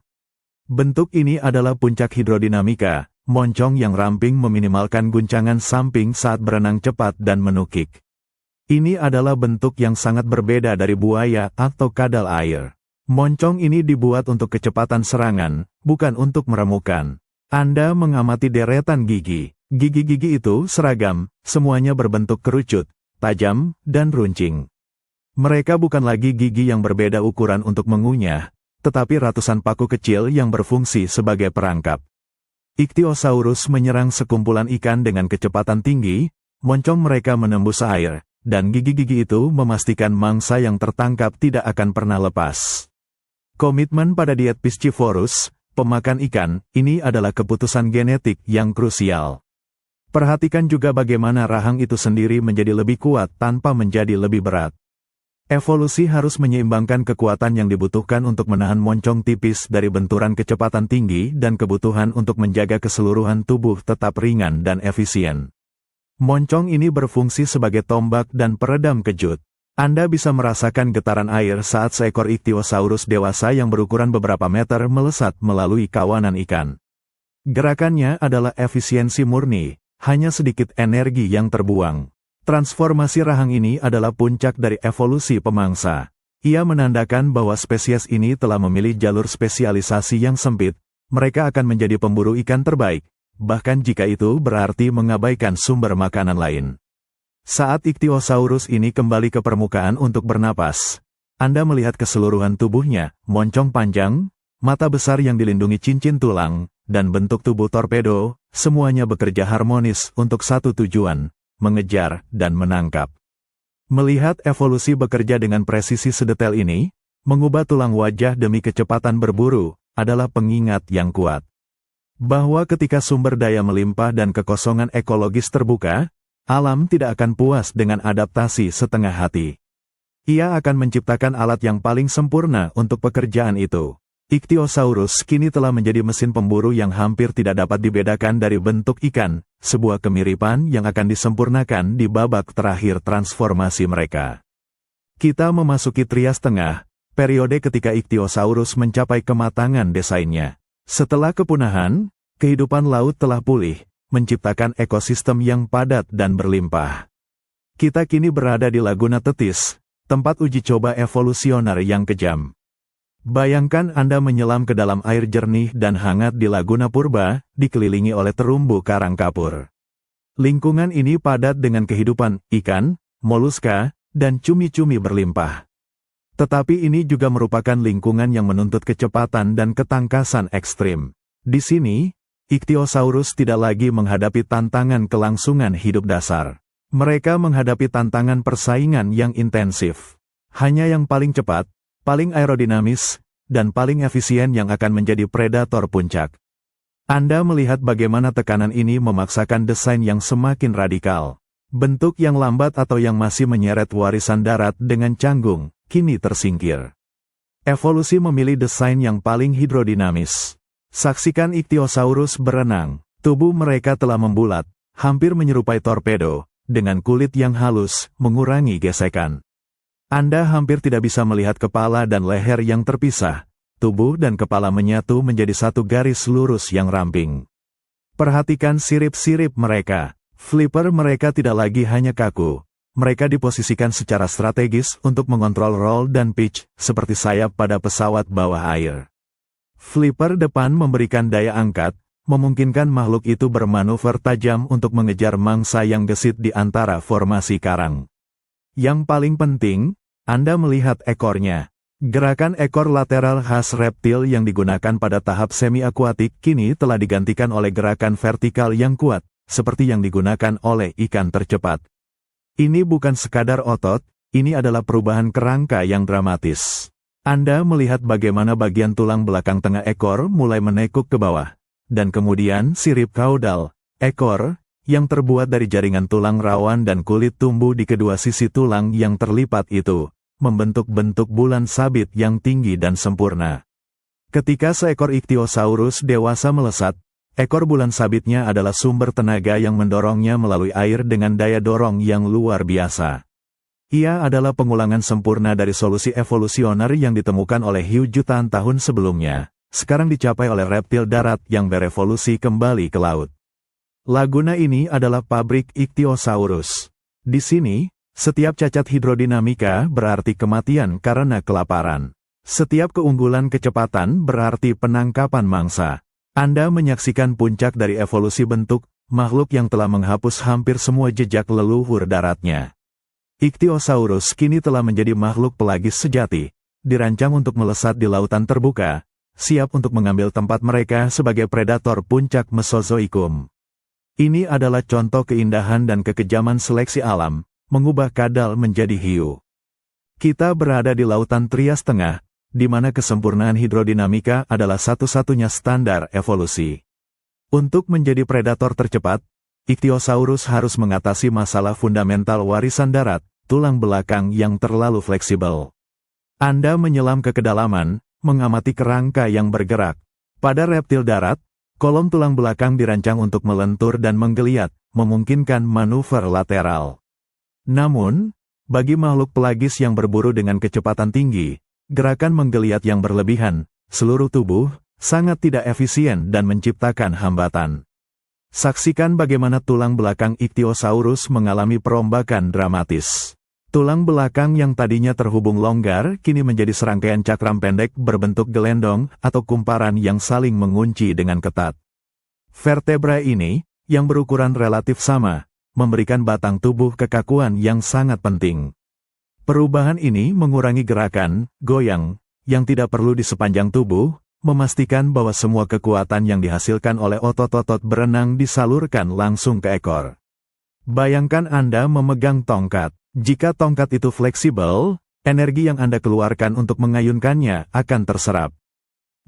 Bentuk ini adalah puncak hidrodinamika, moncong yang ramping meminimalkan guncangan samping saat berenang cepat dan menukik. Ini adalah bentuk yang sangat berbeda dari buaya atau kadal air. Moncong ini dibuat untuk kecepatan serangan, bukan untuk meremukan. Anda mengamati deretan gigi. Gigi-gigi itu seragam, semuanya berbentuk kerucut, tajam, dan runcing. Mereka bukan lagi gigi yang berbeda ukuran untuk mengunyah, tetapi ratusan paku kecil yang berfungsi sebagai perangkap. Ichthyosaurus menyerang sekumpulan ikan dengan kecepatan tinggi, moncong mereka menembus air, dan gigi-gigi itu memastikan mangsa yang tertangkap tidak akan pernah lepas. Komitmen pada diet piscivorus, pemakan ikan, ini adalah keputusan genetik yang krusial. Perhatikan juga bagaimana rahang itu sendiri menjadi lebih kuat tanpa menjadi lebih berat. Evolusi harus menyeimbangkan kekuatan yang dibutuhkan untuk menahan moncong tipis dari benturan kecepatan tinggi dan kebutuhan untuk menjaga keseluruhan tubuh tetap ringan dan efisien. Moncong ini berfungsi sebagai tombak dan peredam kejut. Anda bisa merasakan getaran air saat seekor Ichthyosaurus dewasa yang berukuran beberapa meter melesat melalui kawanan ikan. Gerakannya adalah efisiensi murni, hanya sedikit energi yang terbuang. Transformasi rahang ini adalah puncak dari evolusi pemangsa. Ia menandakan bahwa spesies ini telah memilih jalur spesialisasi yang sempit, mereka akan menjadi pemburu ikan terbaik, bahkan jika itu berarti mengabaikan sumber makanan lain. Saat Ichthyosaurus ini kembali ke permukaan untuk bernapas, Anda melihat keseluruhan tubuhnya, moncong panjang, mata besar yang dilindungi cincin tulang, dan bentuk tubuh torpedo, semuanya bekerja harmonis untuk satu tujuan, mengejar dan menangkap. Melihat evolusi bekerja dengan presisi sedetail ini, mengubah tulang wajah demi kecepatan berburu, adalah pengingat yang kuat. Bahwa ketika sumber daya melimpah dan kekosongan ekologis terbuka, alam tidak akan puas dengan adaptasi setengah hati. Ia akan menciptakan alat yang paling sempurna untuk pekerjaan itu. Ichthyosaurus kini telah menjadi mesin pemburu yang hampir tidak dapat dibedakan dari bentuk ikan, sebuah kemiripan yang akan disempurnakan di babak terakhir transformasi mereka. Kita memasuki Trias Tengah, periode ketika Ichthyosaurus mencapai kematangan desainnya. Setelah kepunahan, kehidupan laut telah pulih, menciptakan ekosistem yang padat dan berlimpah. Kita kini berada di Laguna Tethys, tempat uji coba evolusioner yang kejam. Bayangkan Anda menyelam ke dalam air jernih dan hangat di Laguna Purba, dikelilingi oleh terumbu karang kapur. Lingkungan ini padat dengan kehidupan ikan, moluska, dan cumi-cumi berlimpah. Tetapi ini juga merupakan lingkungan yang menuntut kecepatan dan ketangkasan ekstrim. Di sini, Ichthyosaurus tidak lagi menghadapi tantangan kelangsungan hidup dasar. Mereka menghadapi tantangan persaingan yang intensif. Hanya yang paling cepat, paling aerodinamis, dan paling efisien yang akan menjadi predator puncak. Anda melihat bagaimana tekanan ini memaksakan desain yang semakin radikal. Bentuk yang lambat atau yang masih menyeret warisan darat dengan canggung, kini tersingkir. Evolusi memilih desain yang paling hidrodinamis. Saksikan Ichthyosaurus berenang. Tubuh mereka telah membulat, hampir menyerupai torpedo, dengan kulit yang halus, mengurangi gesekan. Anda hampir tidak bisa melihat kepala dan leher yang terpisah. Tubuh dan kepala menyatu menjadi satu garis lurus yang ramping. Perhatikan sirip-sirip mereka. Flipper mereka tidak lagi hanya kaku. Mereka diposisikan secara strategis untuk mengontrol roll dan pitch, seperti sayap pada pesawat bawah air. Flipper depan memberikan daya angkat, memungkinkan makhluk itu bermanuver tajam untuk mengejar mangsa yang gesit di antara formasi karang. Yang paling penting, Anda melihat ekornya. Gerakan ekor lateral khas reptil yang digunakan pada tahap semi-akuatik kini telah digantikan oleh gerakan vertikal yang kuat, seperti yang digunakan oleh ikan tercepat. Ini bukan sekadar otot, ini adalah perubahan kerangka yang dramatis. Anda melihat bagaimana bagian tulang belakang tengah ekor mulai menekuk ke bawah. Dan kemudian sirip kaudal, ekor, yang terbuat dari jaringan tulang rawan dan kulit tumbuh di kedua sisi tulang yang terlipat itu, membentuk bentuk bulan sabit yang tinggi dan sempurna. Ketika seekor Ichthyosaurus dewasa melesat, ekor bulan sabitnya adalah sumber tenaga yang mendorongnya melalui air dengan daya dorong yang luar biasa. Ia adalah pengulangan sempurna dari solusi evolusioner yang ditemukan oleh hiu jutaan tahun sebelumnya. Sekarang dicapai oleh reptil darat yang berevolusi kembali ke laut. Laguna ini adalah pabrik Ichthyosaurus. Di sini, setiap cacat hidrodinamika berarti kematian karena kelaparan. Setiap keunggulan kecepatan berarti penangkapan mangsa. Anda menyaksikan puncak dari evolusi bentuk, makhluk yang telah menghapus hampir semua jejak leluhur daratnya. Ichthyosaurus kini telah menjadi makhluk pelagis sejati, dirancang untuk melesat di lautan terbuka, siap untuk mengambil tempat mereka sebagai predator puncak Mesozoikum. Ini adalah contoh keindahan dan kekejaman seleksi alam, mengubah kadal menjadi hiu. Kita berada di lautan Trias Tengah, di mana kesempurnaan hidrodinamika adalah satu-satunya standar evolusi. Untuk menjadi predator tercepat, Ichthyosaurus harus mengatasi masalah fundamental warisan darat, tulang belakang yang terlalu fleksibel. Anda menyelam ke kedalaman, mengamati kerangka yang bergerak. Pada reptil darat, kolom tulang belakang dirancang untuk melentur dan menggeliat, memungkinkan manuver lateral. Namun, bagi makhluk pelagis yang berburu dengan kecepatan tinggi, gerakan menggeliat yang berlebihan, seluruh tubuh, sangat tidak efisien dan menciptakan hambatan. Saksikan bagaimana tulang belakang Ichthyosaurus mengalami perombakan dramatis. Tulang belakang yang tadinya terhubung longgar, kini menjadi serangkaian cakram pendek berbentuk gelendong atau kumparan yang saling mengunci dengan ketat. Vertebra ini, yang berukuran relatif sama, memberikan batang tubuh kekakuan yang sangat penting. Perubahan ini mengurangi gerakan, goyang, yang tidak perlu di sepanjang tubuh, memastikan bahwa semua kekuatan yang dihasilkan oleh otot-otot berenang disalurkan langsung ke ekor. Bayangkan Anda memegang tongkat. Jika tongkat itu fleksibel, energi yang Anda keluarkan untuk mengayunkannya akan terserap.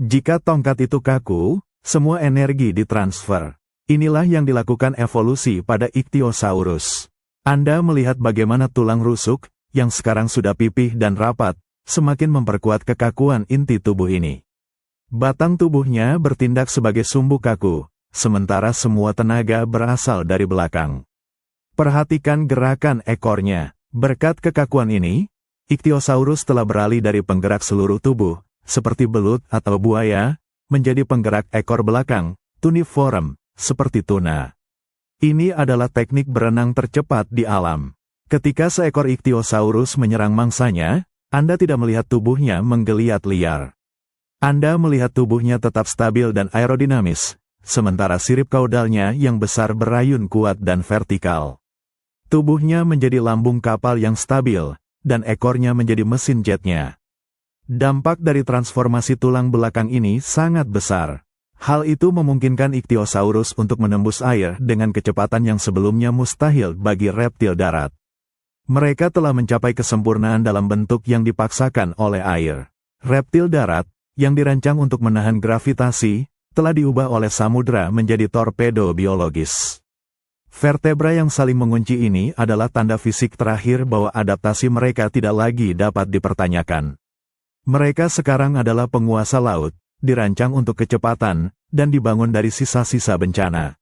Jika tongkat itu kaku, semua energi ditransfer. Inilah yang dilakukan evolusi pada Ichthyosaurus. Anda melihat bagaimana tulang rusuk, yang sekarang sudah pipih dan rapat, semakin memperkuat kekakuan inti tubuh ini. Batang tubuhnya bertindak sebagai sumbu kaku, sementara semua tenaga berasal dari belakang. Perhatikan gerakan ekornya. Berkat kekakuan ini, Ichthyosaurus telah beralih dari penggerak seluruh tubuh, seperti belut atau buaya, menjadi penggerak ekor belakang, tuniform, seperti tuna. Ini adalah teknik berenang tercepat di alam. Ketika seekor Ichthyosaurus menyerang mangsanya, Anda tidak melihat tubuhnya menggeliat liar. Anda melihat tubuhnya tetap stabil dan aerodinamis, sementara sirip kaudalnya yang besar berayun kuat dan vertikal. Tubuhnya menjadi lambung kapal yang stabil, dan ekornya menjadi mesin jetnya. Dampak dari transformasi tulang belakang ini sangat besar. Hal itu memungkinkan Ichthyosaurus untuk menembus air dengan kecepatan yang sebelumnya mustahil bagi reptil darat. Mereka telah mencapai kesempurnaan dalam bentuk yang dipaksakan oleh air. Reptil darat, yang dirancang untuk menahan gravitasi, telah diubah oleh samudra menjadi torpedo biologis. Vertebra yang saling mengunci ini adalah tanda fisik terakhir bahwa adaptasi mereka tidak lagi dapat dipertanyakan. Mereka sekarang adalah penguasa laut, dirancang untuk kecepatan, dan dibangun dari sisa-sisa bencana.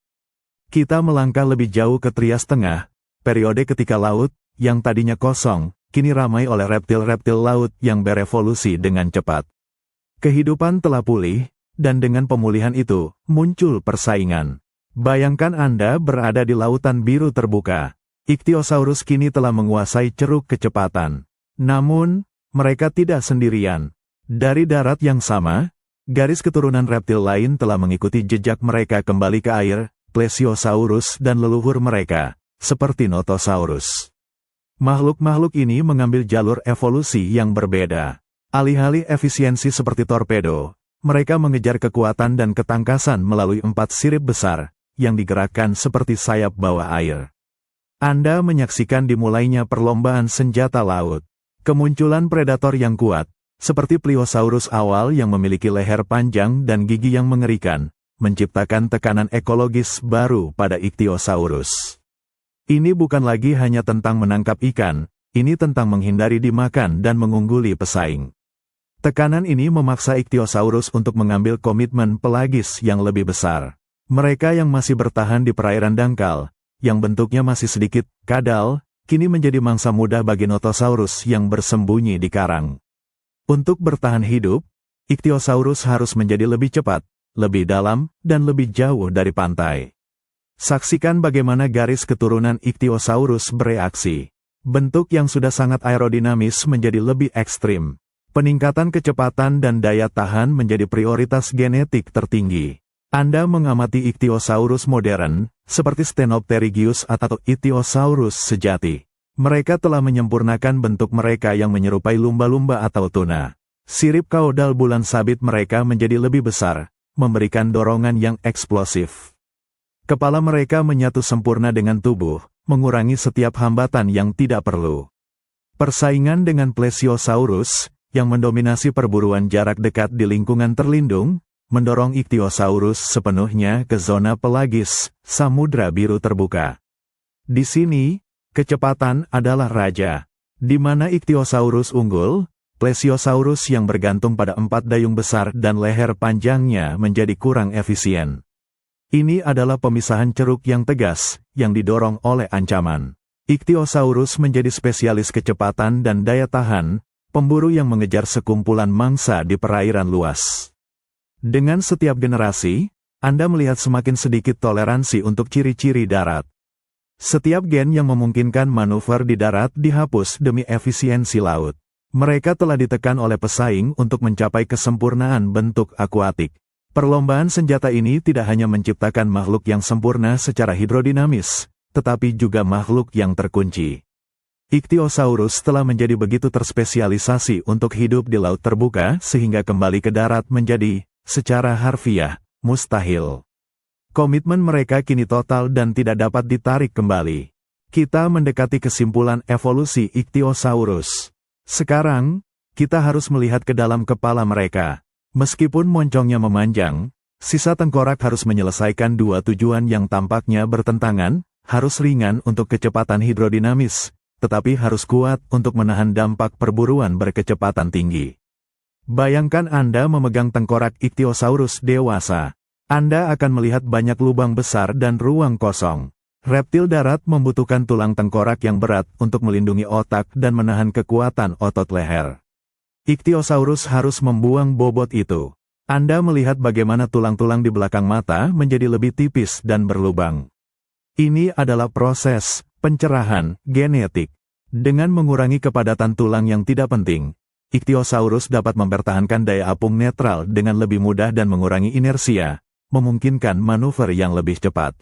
Kita melangkah lebih jauh ke Trias Tengah, periode ketika laut, yang tadinya kosong, kini ramai oleh reptil-reptil laut yang berevolusi dengan cepat. Kehidupan telah pulih, dan dengan pemulihan itu, muncul persaingan. Bayangkan Anda berada di lautan biru terbuka. Ichthyosaurus kini telah menguasai ceruk kecepatan. Namun, mereka tidak sendirian. Dari darat yang sama, Garis keturunan reptil lain telah mengikuti jejak mereka kembali ke air, Plesiosaurus dan leluhur mereka, seperti Notosaurus. Makhluk-makhluk ini mengambil jalur evolusi yang berbeda. Alih-alih efisiensi seperti torpedo, mereka mengejar kekuatan dan ketangkasan melalui 4 sirip besar, yang digerakkan seperti sayap bawah air. Anda menyaksikan dimulainya perlombaan senjata laut. Kemunculan predator yang kuat, seperti Pliosaurus awal yang memiliki leher panjang dan gigi yang mengerikan, menciptakan tekanan ekologis baru pada Ichthyosaurus. Ini bukan lagi hanya tentang menangkap ikan, ini tentang menghindari dimakan dan mengungguli pesaing. Tekanan ini memaksa Ichthyosaurus untuk mengambil komitmen pelagis yang lebih besar. Mereka yang masih bertahan di perairan dangkal, yang bentuknya masih sedikit kadal, kini menjadi mangsa muda bagi Notosaurus yang bersembunyi di karang. Untuk bertahan hidup, Ichthyosaurus harus menjadi lebih cepat, lebih dalam, dan lebih jauh dari pantai. Saksikan bagaimana garis keturunan Ichthyosaurus bereaksi. Bentuk yang sudah sangat aerodinamis menjadi lebih ekstrim. Peningkatan kecepatan dan daya tahan menjadi prioritas genetik tertinggi. Anda mengamati Ichthyosaurus modern, seperti Stenopterygius atau Ichthyosaurus sejati. Mereka telah menyempurnakan bentuk mereka yang menyerupai lumba-lumba atau tuna. Sirip kaudal bulan sabit mereka menjadi lebih besar, memberikan dorongan yang eksplosif. Kepala mereka menyatu sempurna dengan tubuh, mengurangi setiap hambatan yang tidak perlu. Persaingan dengan Plesiosaurus, yang mendominasi perburuan jarak dekat di lingkungan terlindung, mendorong Ichthyosaurus sepenuhnya ke zona pelagis, Samudra Biru terbuka. Di sini, kecepatan adalah raja. Di mana Ichthyosaurus unggul, Plesiosaurus yang bergantung pada 4 dayung besar dan leher panjangnya menjadi kurang efisien. Ini adalah pemisahan ceruk yang tegas, yang didorong oleh ancaman. Ichthyosaurus menjadi spesialis kecepatan dan daya tahan, pemburu yang mengejar sekumpulan mangsa di perairan luas. Dengan setiap generasi, Anda melihat semakin sedikit toleransi untuk ciri-ciri darat. Setiap gen yang memungkinkan manuver di darat dihapus demi efisiensi laut. Mereka telah ditekan oleh pesaing untuk mencapai kesempurnaan bentuk akuatik. Perlombaan senjata ini tidak hanya menciptakan makhluk yang sempurna secara hidrodinamis, tetapi juga makhluk yang terkunci. Ichthyosaurus telah menjadi begitu terspesialisasi untuk hidup di laut terbuka sehingga kembali ke darat menjadi, secara harfiah, mustahil. Komitmen mereka kini total dan tidak dapat ditarik kembali. Kita mendekati kesimpulan evolusi Ichthyosaurus. Sekarang, kita harus melihat ke dalam kepala mereka. Meskipun moncongnya memanjang, sisa tengkorak harus menyelesaikan 2 tujuan yang tampaknya bertentangan, harus ringan untuk kecepatan hidrodinamis, tetapi harus kuat untuk menahan dampak perburuan berkecepatan tinggi. Bayangkan Anda memegang tengkorak Ichthyosaurus dewasa. Anda akan melihat banyak lubang besar dan ruang kosong. Reptil darat membutuhkan tulang tengkorak yang berat untuk melindungi otak dan menahan kekuatan otot leher. Ichthyosaurus harus membuang bobot itu. Anda melihat bagaimana tulang-tulang di belakang mata menjadi lebih tipis dan berlubang. Ini adalah proses pencerahan genetik. Dengan mengurangi kepadatan tulang yang tidak penting, Ichthyosaurus dapat mempertahankan daya apung netral dengan lebih mudah dan mengurangi inersia, memungkinkan manuver yang lebih cepat.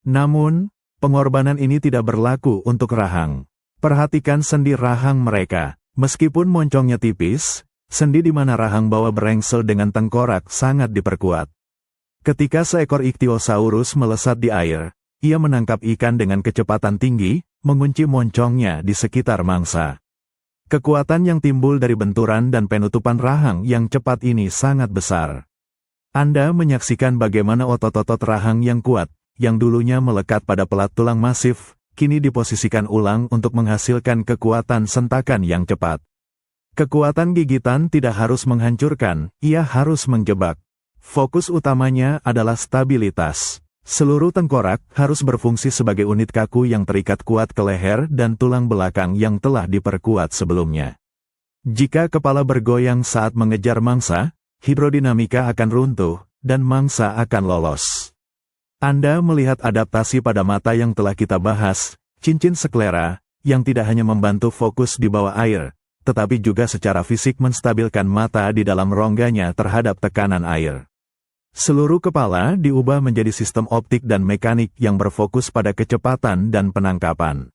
Namun, pengorbanan ini tidak berlaku untuk rahang. Perhatikan sendi rahang mereka. Meskipun moncongnya tipis, sendi di mana rahang bawah berengsel dengan tengkorak sangat diperkuat. Ketika seekor Ichthyosaurus melesat di air, ia menangkap ikan dengan kecepatan tinggi, mengunci moncongnya di sekitar mangsa. Kekuatan yang timbul dari benturan dan penutupan rahang yang cepat ini sangat besar. Anda menyaksikan bagaimana otot-otot rahang yang kuat, yang dulunya melekat pada pelat tulang masif, kini diposisikan ulang untuk menghasilkan kekuatan sentakan yang cepat. Kekuatan gigitan tidak harus menghancurkan, ia harus menjebak. Fokus utamanya adalah stabilitas. Seluruh tengkorak harus berfungsi sebagai unit kaku yang terikat kuat ke leher dan tulang belakang yang telah diperkuat sebelumnya. Jika kepala bergoyang saat mengejar mangsa, hidrodinamika akan runtuh, dan mangsa akan lolos. Anda melihat adaptasi pada mata yang telah kita bahas, cincin sklera, yang tidak hanya membantu fokus di bawah air, tetapi juga secara fisik menstabilkan mata di dalam rongganya terhadap tekanan air. Seluruh kepala diubah menjadi sistem optik dan mekanik yang berfokus pada kecepatan dan penangkapan.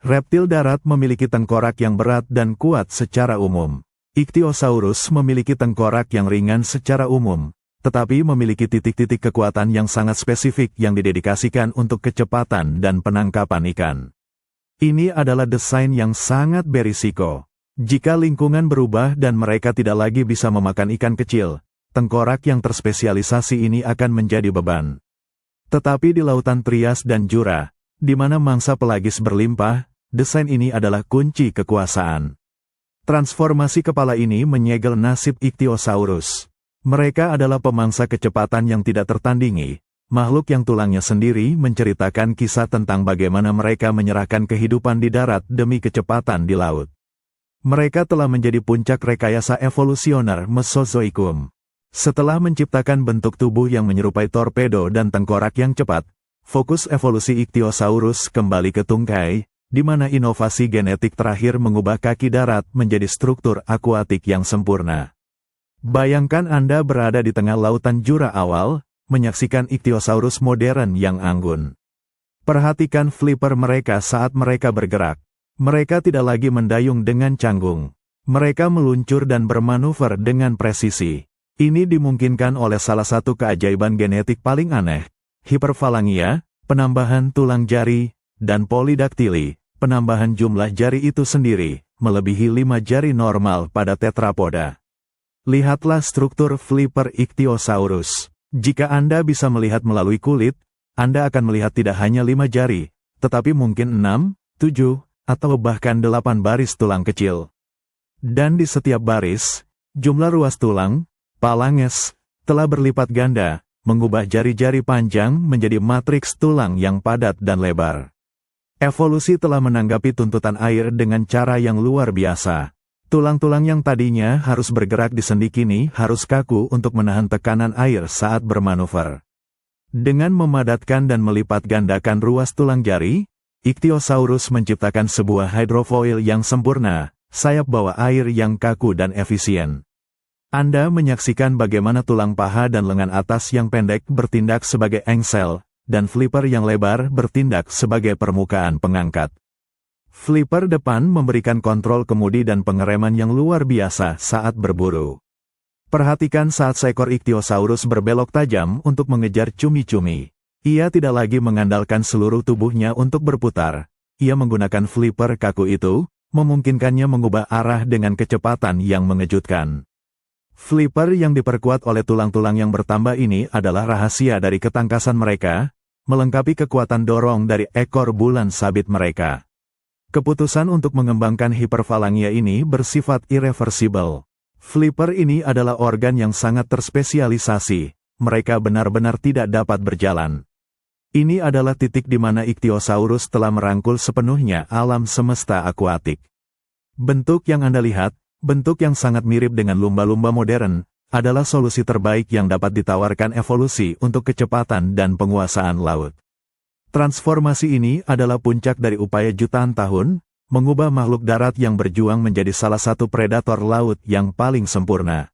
Reptil darat memiliki tengkorak yang berat dan kuat secara umum. Ichthyosaurus memiliki tengkorak yang ringan secara umum, tetapi memiliki titik-titik kekuatan yang sangat spesifik yang didedikasikan untuk kecepatan dan penangkapan ikan. Ini adalah desain yang sangat berisiko. Jika lingkungan berubah dan mereka tidak lagi bisa memakan ikan kecil, tengkorak yang terspesialisasi ini akan menjadi beban. Tetapi di lautan Trias dan Jura, di mana mangsa pelagis berlimpah, desain ini adalah kunci kekuasaan. Transformasi kepala ini menyegel nasib Ichthyosaurus. Mereka adalah pemangsa kecepatan yang tidak tertandingi, makhluk yang tulangnya sendiri menceritakan kisah tentang bagaimana mereka menyerahkan kehidupan di darat demi kecepatan di laut. Mereka telah menjadi puncak rekayasa evolusioner Mesozoikum. Setelah menciptakan bentuk tubuh yang menyerupai torpedo dan tengkorak yang cepat, fokus evolusi Ichthyosaurus kembali ke tungkai, di mana inovasi genetik terakhir mengubah kaki darat menjadi struktur akuatik yang sempurna. Bayangkan Anda berada di tengah lautan Jura awal, menyaksikan Ichthyosaurus modern yang anggun. Perhatikan flipper mereka saat mereka bergerak. Mereka tidak lagi mendayung dengan canggung. Mereka meluncur dan bermanuver dengan presisi. Ini dimungkinkan oleh salah satu keajaiban genetik paling aneh, hiperfalangia, penambahan tulang jari, dan polidaktili, penambahan jumlah jari itu sendiri, melebihi 5 jari normal pada tetrapoda. Lihatlah struktur flipper Ichthyosaurus. Jika Anda bisa melihat melalui kulit, Anda akan melihat tidak hanya 5 jari, tetapi mungkin 6, 7, atau bahkan 8 baris tulang kecil. Dan di setiap baris, jumlah ruas tulang, phalanges, telah berlipat ganda, mengubah jari-jari panjang menjadi matriks tulang yang padat dan lebar. Evolusi telah menanggapi tuntutan air dengan cara yang luar biasa. Tulang-tulang yang tadinya harus bergerak di sendi kini harus kaku untuk menahan tekanan air saat bermanuver. Dengan memadatkan dan melipat gandakan ruas tulang jari, Ichthyosaurus menciptakan sebuah hydrofoil yang sempurna, sayap bawah air yang kaku dan efisien. Anda menyaksikan bagaimana tulang paha dan lengan atas yang pendek bertindak sebagai engsel, dan flipper yang lebar bertindak sebagai permukaan pengangkat. Flipper depan memberikan kontrol kemudi dan pengereman yang luar biasa saat berburu. Perhatikan saat seekor Ichthyosaurus berbelok tajam untuk mengejar cumi-cumi. Ia tidak lagi mengandalkan seluruh tubuhnya untuk berputar. Ia menggunakan flipper kaku itu, memungkinkannya mengubah arah dengan kecepatan yang mengejutkan. Flipper yang diperkuat oleh tulang-tulang yang bertambah ini adalah rahasia dari ketangkasan mereka, melengkapi kekuatan dorong dari ekor bulan sabit mereka. Keputusan untuk mengembangkan hiperfalangia ini bersifat irreversibel. Flipper ini adalah organ yang sangat terspesialisasi, mereka benar-benar tidak dapat berjalan. Ini adalah titik di mana Ichthyosaurus telah merangkul sepenuhnya alam semesta akuatik. Bentuk yang Anda lihat, bentuk yang sangat mirip dengan lumba-lumba modern, adalah solusi terbaik yang dapat ditawarkan evolusi untuk kecepatan dan penguasaan laut. Transformasi ini adalah puncak dari upaya jutaan tahun, mengubah makhluk darat yang berjuang menjadi salah satu predator laut yang paling sempurna.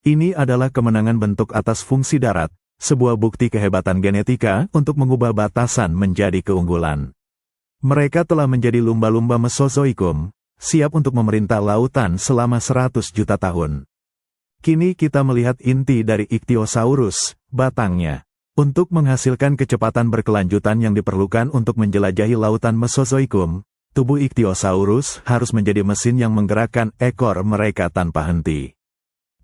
Ini adalah kemenangan bentuk atas fungsi darat, sebuah bukti kehebatan genetika untuk mengubah batasan menjadi keunggulan. Mereka telah menjadi lumba-lumba Mesozoikum, siap untuk memerintah lautan selama 100 juta tahun. Kini kita melihat inti dari Ichthyosaurus, batangnya. Untuk menghasilkan kecepatan berkelanjutan yang diperlukan untuk menjelajahi lautan Mesozoikum, tubuh Ichthyosaurus harus menjadi mesin yang menggerakkan ekor mereka tanpa henti.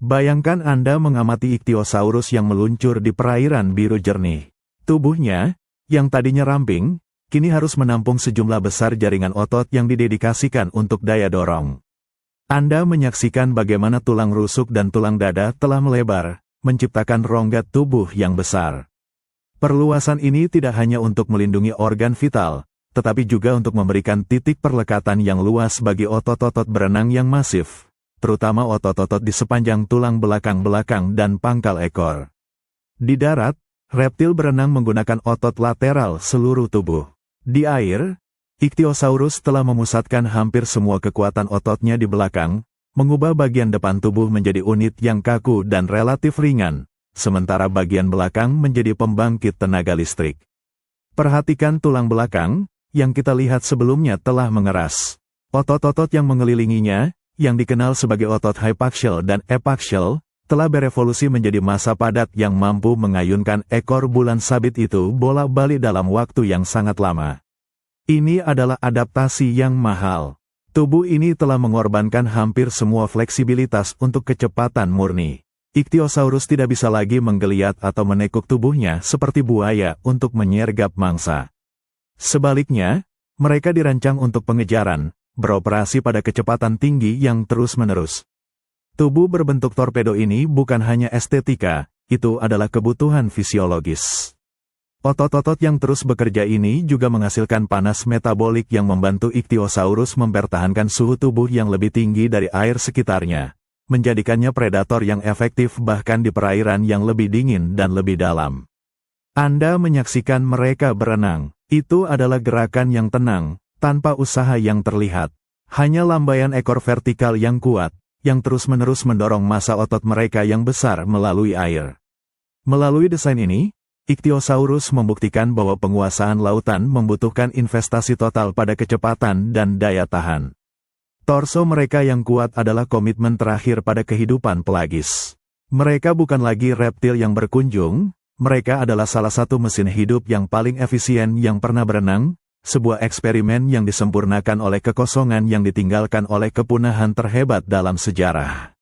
Bayangkan Anda mengamati Ichthyosaurus yang meluncur di perairan biru jernih. Tubuhnya, yang tadinya ramping, kini harus menampung sejumlah besar jaringan otot yang didedikasikan untuk daya dorong. Anda menyaksikan bagaimana tulang rusuk dan tulang dada telah melebar, menciptakan rongga tubuh yang besar. Perluasan ini tidak hanya untuk melindungi organ vital, tetapi juga untuk memberikan titik perlekatan yang luas bagi otot-otot berenang yang masif, terutama otot-otot di sepanjang tulang belakang-belakang dan pangkal ekor. Di darat, reptil berenang menggunakan otot lateral seluruh tubuh. Di air, Ichthyosaurus telah memusatkan hampir semua kekuatan ototnya di belakang, mengubah bagian depan tubuh menjadi unit yang kaku dan relatif ringan, sementara bagian belakang menjadi pembangkit tenaga listrik. Perhatikan tulang belakang, yang kita lihat sebelumnya telah mengeras. Otot-otot yang mengelilinginya, yang dikenal sebagai otot hypaxial dan epaxial, telah berevolusi menjadi massa padat yang mampu mengayunkan ekor bulan sabit itu bolak-balik dalam waktu yang sangat lama. Ini adalah adaptasi yang mahal. Tubuh ini telah mengorbankan hampir semua fleksibilitas untuk kecepatan murni. Ichthyosaurus tidak bisa lagi menggeliat atau menekuk tubuhnya seperti buaya untuk menyergap mangsa. Sebaliknya, mereka dirancang untuk pengejaran, beroperasi pada kecepatan tinggi yang terus-menerus. Tubuh berbentuk torpedo ini bukan hanya estetika, itu adalah kebutuhan fisiologis. Otot-otot yang terus bekerja ini juga menghasilkan panas metabolik yang membantu Ichthyosaurus mempertahankan suhu tubuh yang lebih tinggi dari air sekitarnya, menjadikannya predator yang efektif bahkan di perairan yang lebih dingin dan lebih dalam. Anda menyaksikan mereka berenang, itu adalah gerakan yang tenang, tanpa usaha yang terlihat. Hanya lambaian ekor vertikal yang kuat, yang terus-menerus mendorong massa otot mereka yang besar melalui air. Melalui desain ini, Ichthyosaurus membuktikan bahwa penguasaan lautan membutuhkan investasi total pada kecepatan dan daya tahan. Torso mereka yang kuat adalah komitmen terakhir pada kehidupan pelagis. Mereka bukan lagi reptil yang berkunjung, mereka adalah salah satu mesin hidup yang paling efisien yang pernah berenang, sebuah eksperimen yang disempurnakan oleh kekosongan yang ditinggalkan oleh kepunahan terhebat dalam sejarah.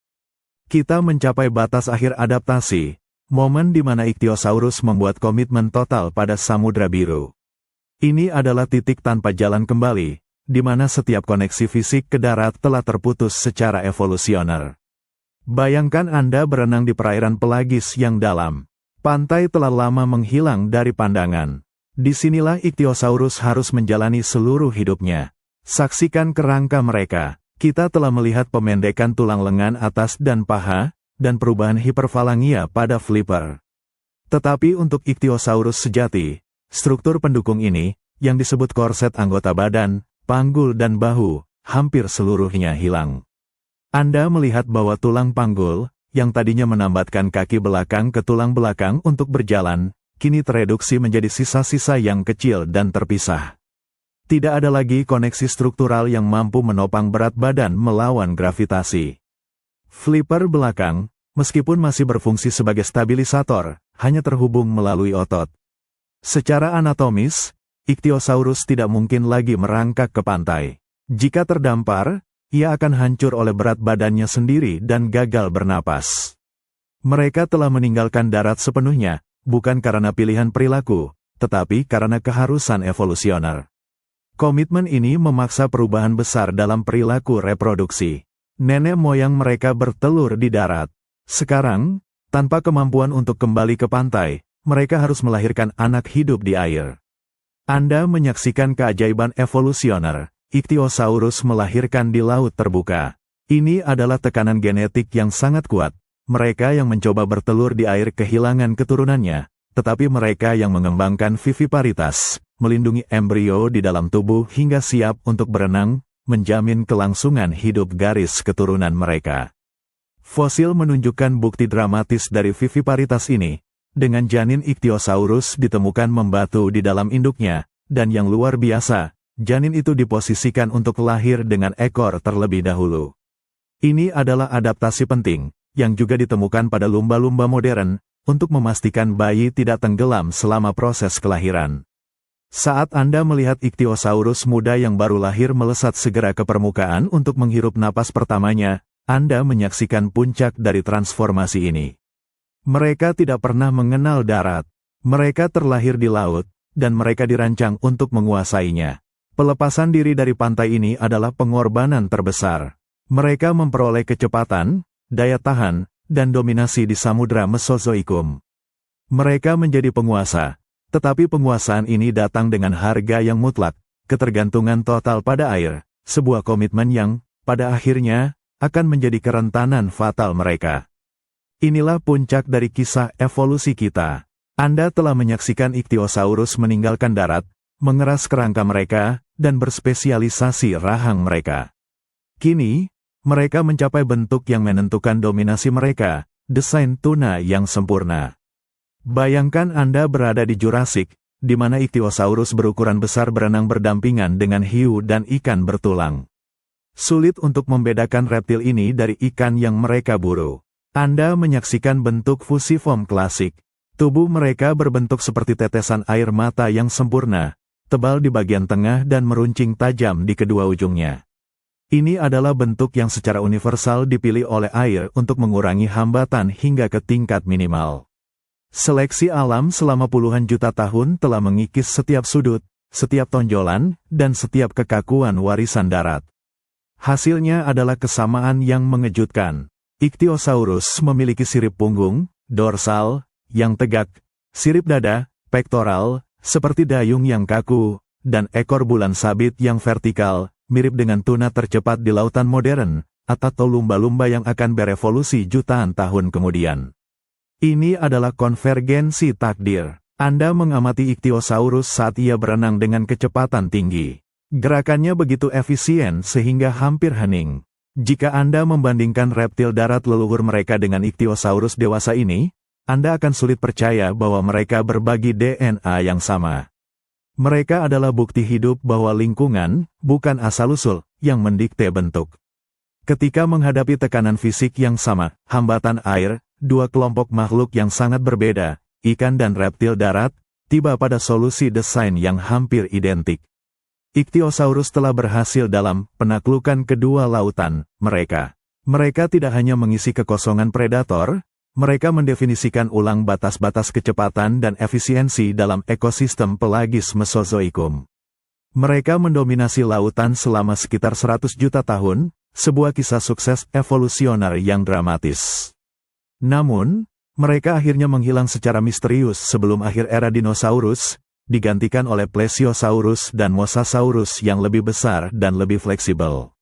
Kita mencapai batas akhir adaptasi, momen di mana Ichthyosaurus membuat komitmen total pada Samudra Biru. Ini adalah titik tanpa jalan kembali, di mana setiap koneksi fisik ke darat telah terputus secara evolusioner. Bayangkan Anda berenang di perairan pelagis yang dalam. Pantai telah lama menghilang dari pandangan. Disinilah Ichthyosaurus harus menjalani seluruh hidupnya. Saksikan kerangka mereka. Kita telah melihat pemendekan tulang lengan atas dan paha, dan perubahan hiperfalangia pada flipper. Tetapi untuk Ichthyosaurus sejati, struktur pendukung ini, yang disebut korset anggota badan, panggul dan bahu, hampir seluruhnya hilang. Anda melihat bahwa tulang panggul, yang tadinya menambatkan kaki belakang ke tulang belakang untuk berjalan, kini tereduksi menjadi sisa-sisa yang kecil dan terpisah. Tidak ada lagi koneksi struktural yang mampu menopang berat badan melawan gravitasi. Flipper belakang, meskipun masih berfungsi sebagai stabilisator, hanya terhubung melalui otot. Secara anatomis, Ichthyosaurus tidak mungkin lagi merangkak ke pantai. Jika terdampar, ia akan hancur oleh berat badannya sendiri dan gagal bernapas. Mereka telah meninggalkan darat sepenuhnya, bukan karena pilihan perilaku, tetapi karena keharusan evolusioner. Komitmen ini memaksa perubahan besar dalam perilaku reproduksi. Nenek moyang mereka bertelur di darat. Sekarang, tanpa kemampuan untuk kembali ke pantai, mereka harus melahirkan anak hidup di air. Anda menyaksikan keajaiban evolusioner. Ichthyosaurus melahirkan di laut terbuka. Ini adalah tekanan genetik yang sangat kuat. Mereka yang mencoba bertelur di air kehilangan keturunannya, tetapi mereka yang mengembangkan viviparitas, melindungi embrio di dalam tubuh hingga siap untuk berenang, menjamin kelangsungan hidup garis keturunan mereka. Fosil menunjukkan bukti dramatis dari viviparitas ini. Dengan janin Ichthyosaurus ditemukan membatu di dalam induknya, dan yang luar biasa, janin itu diposisikan untuk lahir dengan ekor terlebih dahulu. Ini adalah adaptasi penting, yang juga ditemukan pada lumba-lumba modern, untuk memastikan bayi tidak tenggelam selama proses kelahiran. Saat Anda melihat Ichthyosaurus muda yang baru lahir melesat segera ke permukaan untuk menghirup napas pertamanya, Anda menyaksikan puncak dari transformasi ini. Mereka tidak pernah mengenal darat. Mereka terlahir di laut, dan mereka dirancang untuk menguasainya. Pelepasan diri dari pantai ini adalah pengorbanan terbesar. Mereka memperoleh kecepatan, daya tahan, dan dominasi di samudra Mesozoikum. Mereka menjadi penguasa. Tetapi penguasaan ini datang dengan harga yang mutlak, ketergantungan total pada air, sebuah komitmen yang, pada akhirnya, akan menjadi kerentanan fatal mereka. Inilah puncak dari kisah evolusi kita. Anda telah menyaksikan Ichthyosaurus meninggalkan darat, mengeras kerangka mereka, dan berspesialisasi rahang mereka. Kini, mereka mencapai bentuk yang menentukan dominasi mereka, desain tuna yang sempurna. Bayangkan Anda berada di Jurassic, di mana Ichthyosaurus berukuran besar berenang berdampingan dengan hiu dan ikan bertulang. Sulit untuk membedakan reptil ini dari ikan yang mereka buru. Anda menyaksikan bentuk fusiform klasik. Tubuh mereka berbentuk seperti tetesan air mata yang sempurna, tebal di bagian tengah dan meruncing tajam di kedua ujungnya. Ini adalah bentuk yang secara universal dipilih oleh air untuk mengurangi hambatan hingga ke tingkat minimal. Seleksi alam selama puluhan juta tahun telah mengikis setiap sudut, setiap tonjolan, dan setiap kekakuan warisan darat. Hasilnya adalah kesamaan yang mengejutkan. Ichthyosaurus memiliki sirip punggung, dorsal, yang tegak, sirip dada, pektoral, seperti dayung yang kaku, dan ekor bulan sabit yang vertikal, mirip dengan tuna tercepat di lautan modern, atau lumba-lumba yang akan berevolusi jutaan tahun kemudian. Ini adalah konvergensi takdir. Anda mengamati Ichthyosaurus saat ia berenang dengan kecepatan tinggi. Gerakannya begitu efisien sehingga hampir hening. Jika Anda membandingkan reptil darat leluhur mereka dengan Ichthyosaurus dewasa ini, Anda akan sulit percaya bahwa mereka berbagi DNA yang sama. Mereka adalah bukti hidup bahwa lingkungan, bukan asal-usul, yang mendikte bentuk. Ketika menghadapi tekanan fisik yang sama, hambatan air, dua kelompok makhluk yang sangat berbeda, ikan dan reptil darat, tiba pada solusi desain yang hampir identik. Ichthyosaurus telah berhasil dalam penaklukan kedua lautan mereka. Mereka tidak hanya mengisi kekosongan predator, mereka mendefinisikan ulang batas-batas kecepatan dan efisiensi dalam ekosistem pelagis Mesozoikum. Mereka mendominasi lautan selama sekitar 100 juta tahun, sebuah kisah sukses evolusioner yang dramatis. Namun, mereka akhirnya menghilang secara misterius sebelum akhir era dinosaurus, digantikan oleh Plesiosaurus dan Mosasaurus yang lebih besar dan lebih fleksibel.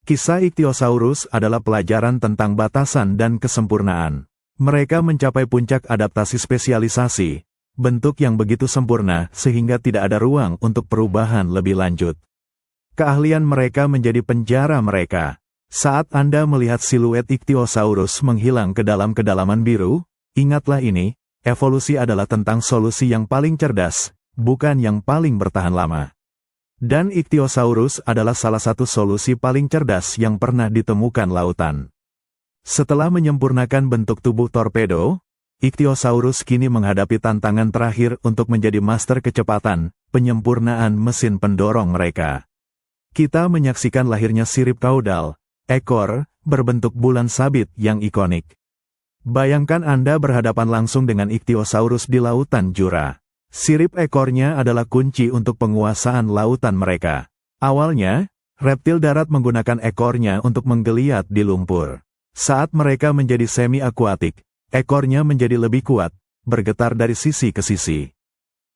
Kisah Ichthyosaurus adalah pelajaran tentang batasan dan kesempurnaan. Mereka mencapai puncak adaptasi spesialisasi, bentuk yang begitu sempurna sehingga tidak ada ruang untuk perubahan lebih lanjut. Keahlian mereka menjadi penjara mereka. Saat Anda melihat siluet Ichthyosaurus menghilang ke dalam kedalaman biru, ingatlah ini, evolusi adalah tentang solusi yang paling cerdas, bukan yang paling bertahan lama. Dan Ichthyosaurus adalah salah satu solusi paling cerdas yang pernah ditemukan lautan. Setelah menyempurnakan bentuk tubuh torpedo, Ichthyosaurus kini menghadapi tantangan terakhir untuk menjadi master kecepatan, penyempurnaan mesin pendorong mereka. Kita menyaksikan lahirnya sirip kaudal, ekor, berbentuk bulan sabit yang ikonik. Bayangkan Anda berhadapan langsung dengan Ichthyosaurus di lautan Jura. Sirip ekornya adalah kunci untuk penguasaan lautan mereka. Awalnya, reptil darat menggunakan ekornya untuk menggeliat di lumpur. Saat mereka menjadi semi-akuatik, ekornya menjadi lebih kuat, bergetar dari sisi ke sisi.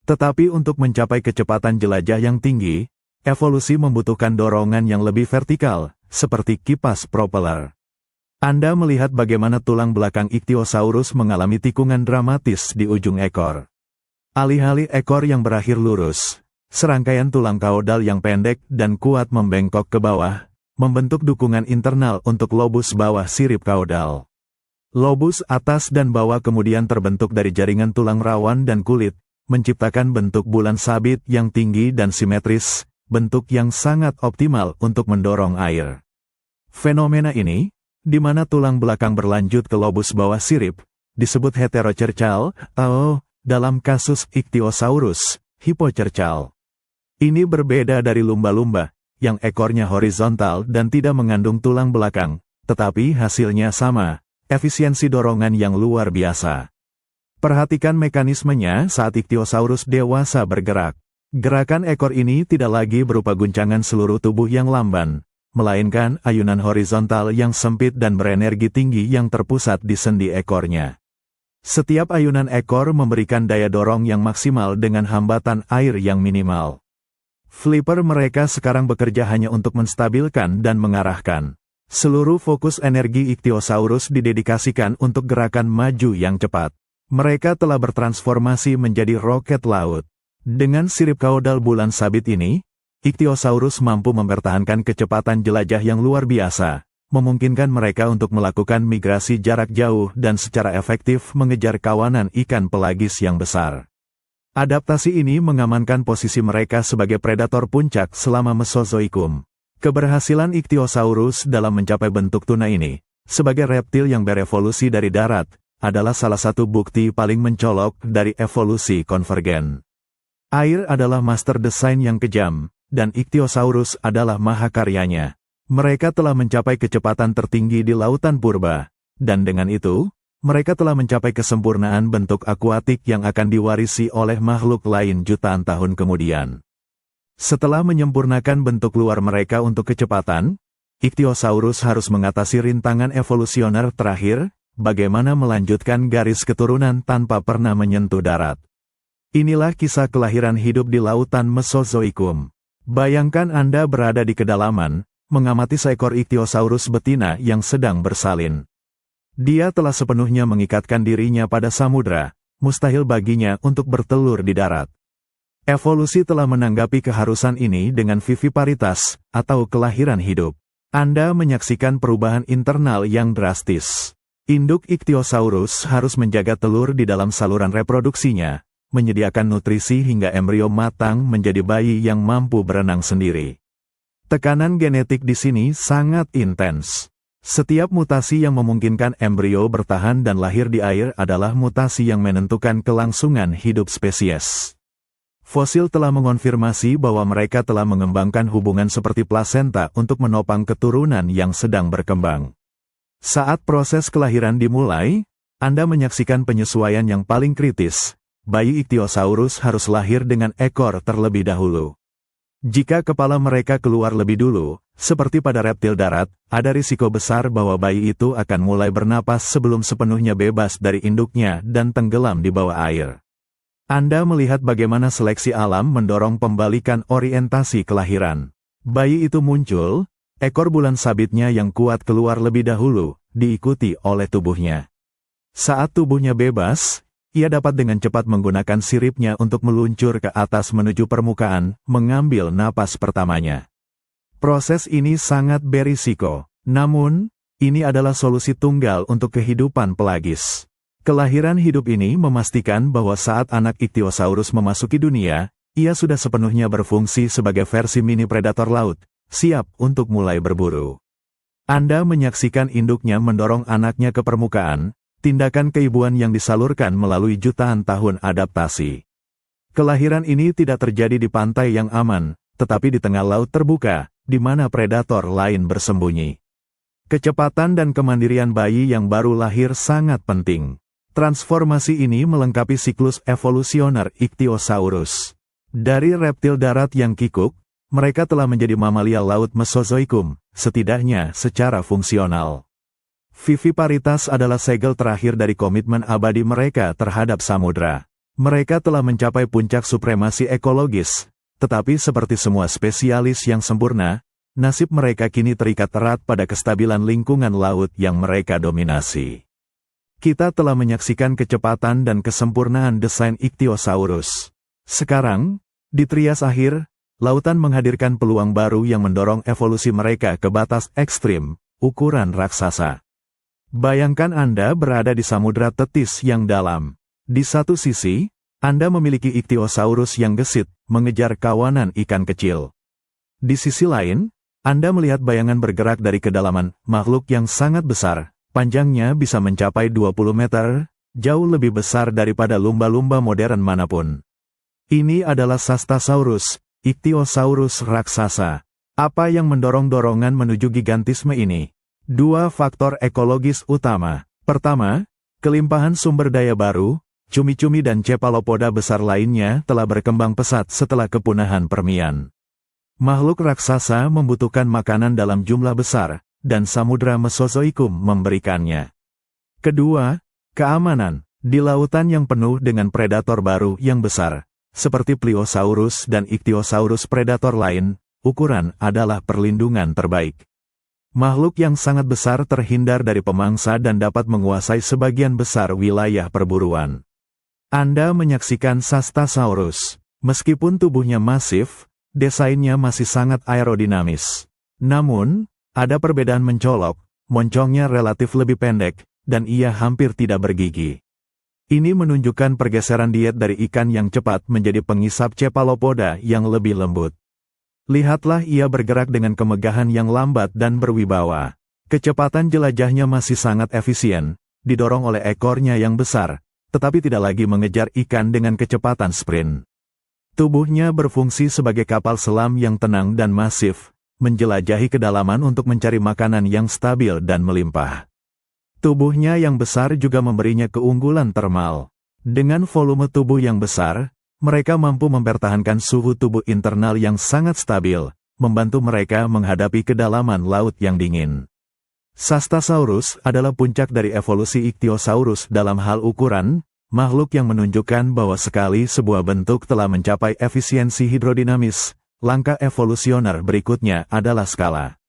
Tetapi untuk mencapai kecepatan jelajah yang tinggi, evolusi membutuhkan dorongan yang lebih vertikal, seperti kipas propeller. Anda melihat bagaimana tulang belakang Ichthyosaurus mengalami tikungan dramatis di ujung ekor. Alih-alih ekor yang berakhir lurus, serangkaian tulang kaudal yang pendek dan kuat membengkok ke bawah, membentuk dukungan internal untuk lobus bawah sirip kaudal. Lobus atas dan bawah kemudian terbentuk dari jaringan tulang rawan dan kulit, menciptakan bentuk bulan sabit yang tinggi dan simetris, bentuk yang sangat optimal untuk mendorong air. Fenomena ini, di mana tulang belakang berlanjut ke lobus bawah sirip, disebut heterocercal, atau, dalam kasus Ichthyosaurus, hipocercal. Ini berbeda dari lumba-lumba, yang ekornya horizontal dan tidak mengandung tulang belakang, tetapi hasilnya sama, efisiensi dorongan yang luar biasa. Perhatikan mekanismenya saat Ichthyosaurus dewasa bergerak. Gerakan ekor ini tidak lagi berupa guncangan seluruh tubuh yang lamban, melainkan ayunan horizontal yang sempit dan berenergi tinggi yang terpusat di sendi ekornya. Setiap ayunan ekor memberikan daya dorong yang maksimal dengan hambatan air yang minimal. Flipper mereka sekarang bekerja hanya untuk menstabilkan dan mengarahkan. Seluruh fokus energi Ichthyosaurus didedikasikan untuk gerakan maju yang cepat. Mereka telah bertransformasi menjadi roket laut. Dengan sirip kaudal bulan sabit ini, Ichthyosaurus mampu mempertahankan kecepatan jelajah yang luar biasa, memungkinkan mereka untuk melakukan migrasi jarak jauh dan secara efektif mengejar kawanan ikan pelagis yang besar. Adaptasi ini mengamankan posisi mereka sebagai predator puncak selama Mesozoikum. Keberhasilan Ichthyosaurus dalam mencapai bentuk tuna ini, sebagai reptil yang berevolusi dari darat, adalah salah satu bukti paling mencolok dari evolusi konvergen. Air adalah master desain yang kejam, dan Ichthyosaurus adalah mahakaryanya. Mereka telah mencapai kecepatan tertinggi di lautan purba, dan dengan itu, mereka telah mencapai kesempurnaan bentuk akuatik yang akan diwarisi oleh makhluk lain jutaan tahun kemudian. Setelah menyempurnakan bentuk luar mereka untuk kecepatan, Ichthyosaurus harus mengatasi rintangan evolusioner terakhir, bagaimana melanjutkan garis keturunan tanpa pernah menyentuh darat. Inilah kisah kelahiran hidup di lautan Mesozoikum. Bayangkan Anda berada di kedalaman, mengamati seekor Ichthyosaurus betina yang sedang bersalin. Dia telah sepenuhnya mengikatkan dirinya pada samudra, mustahil baginya untuk bertelur di darat. Evolusi telah menanggapi keharusan ini dengan viviparitas, atau kelahiran hidup. Anda menyaksikan perubahan internal yang drastis. Induk Ichthyosaurus harus menjaga telur di dalam saluran reproduksinya, menyediakan nutrisi hingga embrio matang menjadi bayi yang mampu berenang sendiri. Tekanan genetik di sini sangat intens. Setiap mutasi yang memungkinkan embrio bertahan dan lahir di air adalah mutasi yang menentukan kelangsungan hidup spesies. Fosil telah mengonfirmasi bahwa mereka telah mengembangkan hubungan seperti plasenta untuk menopang keturunan yang sedang berkembang. Saat proses kelahiran dimulai, Anda menyaksikan penyesuaian yang paling kritis. Bayi Ichthyosaurus harus lahir dengan ekor terlebih dahulu. Jika kepala mereka keluar lebih dulu, seperti pada reptil darat, ada risiko besar bahwa bayi itu akan mulai bernapas sebelum sepenuhnya bebas dari induknya dan tenggelam di bawah air. Anda melihat bagaimana seleksi alam mendorong pembalikan orientasi kelahiran. Bayi itu muncul, ekor bulan sabitnya yang kuat keluar lebih dahulu, diikuti oleh tubuhnya. Saat tubuhnya bebas, ia dapat dengan cepat menggunakan siripnya untuk meluncur ke atas menuju permukaan, mengambil napas pertamanya. Proses ini sangat berisiko, namun, ini adalah solusi tunggal untuk kehidupan pelagis. Kelahiran hidup ini memastikan bahwa saat anak Ichthyosaurus memasuki dunia, ia sudah sepenuhnya berfungsi sebagai versi mini predator laut, siap untuk mulai berburu. Anda menyaksikan induknya mendorong anaknya ke permukaan, tindakan keibuan yang disalurkan melalui jutaan tahun adaptasi. Kelahiran ini tidak terjadi di pantai yang aman, tetapi di tengah laut terbuka, di mana predator lain bersembunyi. Kecepatan dan kemandirian bayi yang baru lahir sangat penting. Transformasi ini melengkapi siklus evolusioner Ichthyosaurus. Dari reptil darat yang kikuk, mereka telah menjadi mamalia laut Mesozoikum, setidaknya secara fungsional. Viviparitas adalah segel terakhir dari komitmen abadi mereka terhadap samudra. Mereka telah mencapai puncak supremasi ekologis, tetapi seperti semua spesialis yang sempurna, nasib mereka kini terikat erat pada kestabilan lingkungan laut yang mereka dominasi. Kita telah menyaksikan kecepatan dan kesempurnaan desain Ichthyosaurus. Sekarang, di trias akhir, lautan menghadirkan peluang baru yang mendorong evolusi mereka ke batas ekstrim, ukuran raksasa. Bayangkan Anda berada di samudra tetis yang dalam. Di satu sisi, Anda memiliki Ichthyosaurus yang gesit, mengejar kawanan ikan kecil. Di sisi lain, Anda melihat bayangan bergerak dari kedalaman, makhluk yang sangat besar. Panjangnya bisa mencapai 20 meter, jauh lebih besar daripada lumba-lumba modern manapun. Ini adalah Sastasaurus, Ichthyosaurus raksasa. Apa yang mendorong dorongan menuju gigantisme ini? Dua faktor ekologis utama. Pertama, kelimpahan sumber daya baru, cumi-cumi dan cephalopoda besar lainnya telah berkembang pesat setelah kepunahan Permian. Makhluk raksasa membutuhkan makanan dalam jumlah besar, dan samudra Mesozoikum memberikannya. Kedua, keamanan. Di lautan yang penuh dengan predator baru yang besar, seperti Pliosaurus dan Ichthyosaurus predator lain, ukuran adalah perlindungan terbaik. Makhluk yang sangat besar terhindar dari pemangsa dan dapat menguasai sebagian besar wilayah perburuan. Anda menyaksikan Sastasaurus. Meskipun tubuhnya masif, desainnya masih sangat aerodinamis. Namun, ada perbedaan mencolok, moncongnya relatif lebih pendek, dan ia hampir tidak bergigi. Ini menunjukkan pergeseran diet dari ikan yang cepat menjadi pengisap cephalopoda yang lebih lembut. Lihatlah ia bergerak dengan kemegahan yang lambat dan berwibawa. Kecepatan jelajahnya masih sangat efisien, didorong oleh ekornya yang besar, tetapi tidak lagi mengejar ikan dengan kecepatan sprint. Tubuhnya berfungsi sebagai kapal selam yang tenang dan masif, menjelajahi kedalaman untuk mencari makanan yang stabil dan melimpah. Tubuhnya yang besar juga memberinya keunggulan termal. Dengan volume tubuh yang besar, mereka mampu mempertahankan suhu tubuh internal yang sangat stabil, membantu mereka menghadapi kedalaman laut yang dingin. Sastasaurus adalah puncak dari evolusi Ichthyosaurus dalam hal ukuran, makhluk yang menunjukkan bahwa sekali sebuah bentuk telah mencapai efisiensi hidrodinamis, langkah evolusioner berikutnya adalah skala.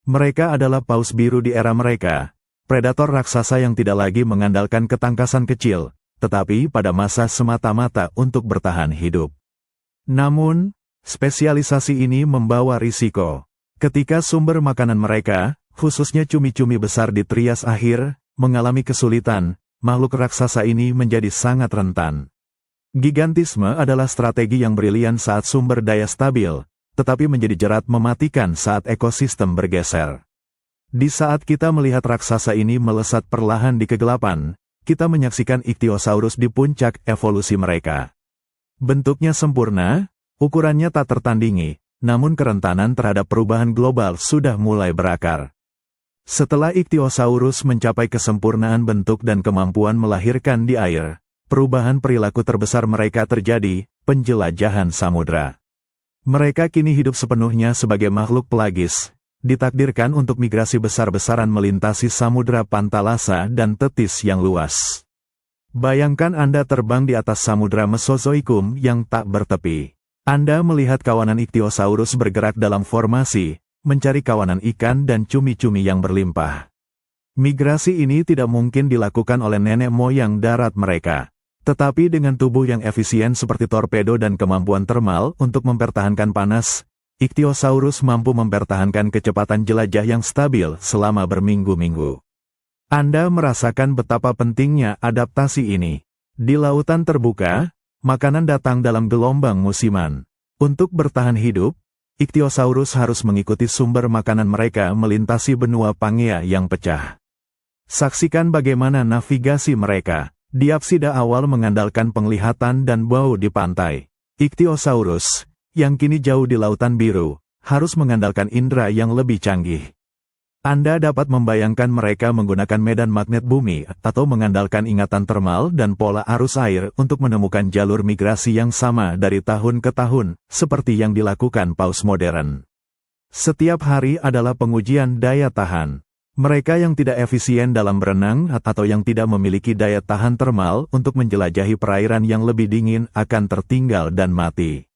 Mereka adalah paus biru di era mereka, predator raksasa yang tidak lagi mengandalkan ketangkasan kecil, tetapi pada masa semata-mata untuk bertahan hidup. Namun, spesialisasi ini membawa risiko. Ketika sumber makanan mereka, khususnya cumi-cumi besar di Trias akhir, mengalami kesulitan, makhluk raksasa ini menjadi sangat rentan. Gigantisme adalah strategi yang brilian saat sumber daya stabil, tetapi menjadi jerat mematikan saat ekosistem bergeser. Di saat kita melihat raksasa ini melesat perlahan di kegelapan, kita menyaksikan Ichthyosaurus di puncak evolusi mereka. Bentuknya sempurna, ukurannya tak tertandingi, namun kerentanan terhadap perubahan global sudah mulai berakar. Setelah Ichthyosaurus mencapai kesempurnaan bentuk dan kemampuan melahirkan di air, perubahan perilaku terbesar mereka terjadi, penjelajahan samudra. Mereka kini hidup sepenuhnya sebagai makhluk pelagis, ditakdirkan untuk migrasi besar-besaran melintasi samudra Pantalasa dan Tetis yang luas. Bayangkan Anda terbang di atas samudra Mesozoikum yang tak bertepi. Anda melihat kawanan Ichthyosaurus bergerak dalam formasi, mencari kawanan ikan dan cumi-cumi yang berlimpah. Migrasi ini tidak mungkin dilakukan oleh nenek moyang darat mereka. Tetapi dengan tubuh yang efisien seperti torpedo dan kemampuan termal untuk mempertahankan panas, Ichthyosaurus mampu mempertahankan kecepatan jelajah yang stabil selama berminggu-minggu. Anda merasakan betapa pentingnya adaptasi ini. Di lautan terbuka, makanan datang dalam gelombang musiman. Untuk bertahan hidup, Ichthyosaurus harus mengikuti sumber makanan mereka melintasi benua Pangea yang pecah. Saksikan bagaimana navigasi mereka. Di apsida awal mengandalkan penglihatan dan bau di pantai. Ichthyosaurus, yang kini jauh di lautan biru, harus mengandalkan indera yang lebih canggih. Anda dapat membayangkan mereka menggunakan medan magnet bumi atau mengandalkan ingatan termal dan pola arus air untuk menemukan jalur migrasi yang sama dari tahun ke tahun, seperti yang dilakukan paus modern. Setiap hari adalah pengujian daya tahan. Mereka yang tidak efisien dalam berenang atau yang tidak memiliki daya tahan termal untuk menjelajahi perairan yang lebih dingin akan tertinggal dan mati.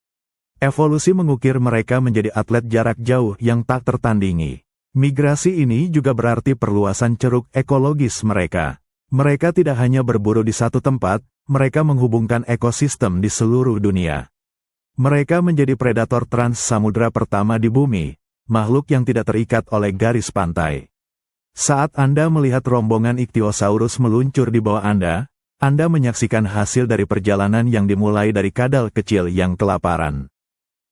Evolusi mengukir mereka menjadi atlet jarak jauh yang tak tertandingi. Migrasi ini juga berarti perluasan ceruk ekologis mereka. Mereka tidak hanya berburu di satu tempat, mereka menghubungkan ekosistem di seluruh dunia. Mereka menjadi predator trans-samudra pertama di bumi, makhluk yang tidak terikat oleh garis pantai. Saat Anda melihat rombongan Ichthyosaurus meluncur di bawah Anda menyaksikan hasil dari perjalanan yang dimulai dari kadal kecil yang kelaparan.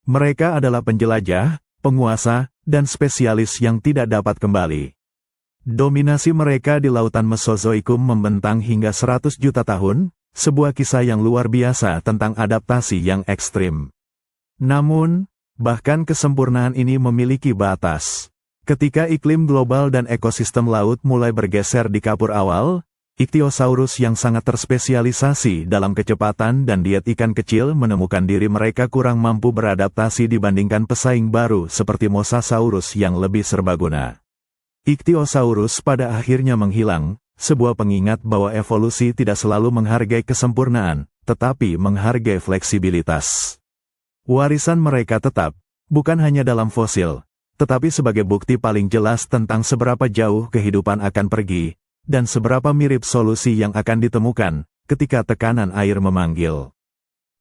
Mereka adalah penjelajah, penguasa, dan spesialis yang tidak dapat kembali. Dominasi mereka di lautan Mesozoikum membentang hingga 100 juta tahun, sebuah kisah yang luar biasa tentang adaptasi yang ekstrim. Namun, bahkan kesempurnaan ini memiliki batas. Ketika iklim global dan ekosistem laut mulai bergeser di kapur awal, Ichthyosaurus yang sangat terspesialisasi dalam kecepatan dan diet ikan kecil menemukan diri mereka kurang mampu beradaptasi dibandingkan pesaing baru seperti Mosasaurus yang lebih serbaguna. Ichthyosaurus pada akhirnya menghilang, sebuah pengingat bahwa evolusi tidak selalu menghargai kesempurnaan, tetapi menghargai fleksibilitas. Warisan mereka tetap, bukan hanya dalam fosil, tetapi sebagai bukti paling jelas tentang seberapa jauh kehidupan akan pergi, dan seberapa mirip solusi yang akan ditemukan ketika tekanan air memanggil.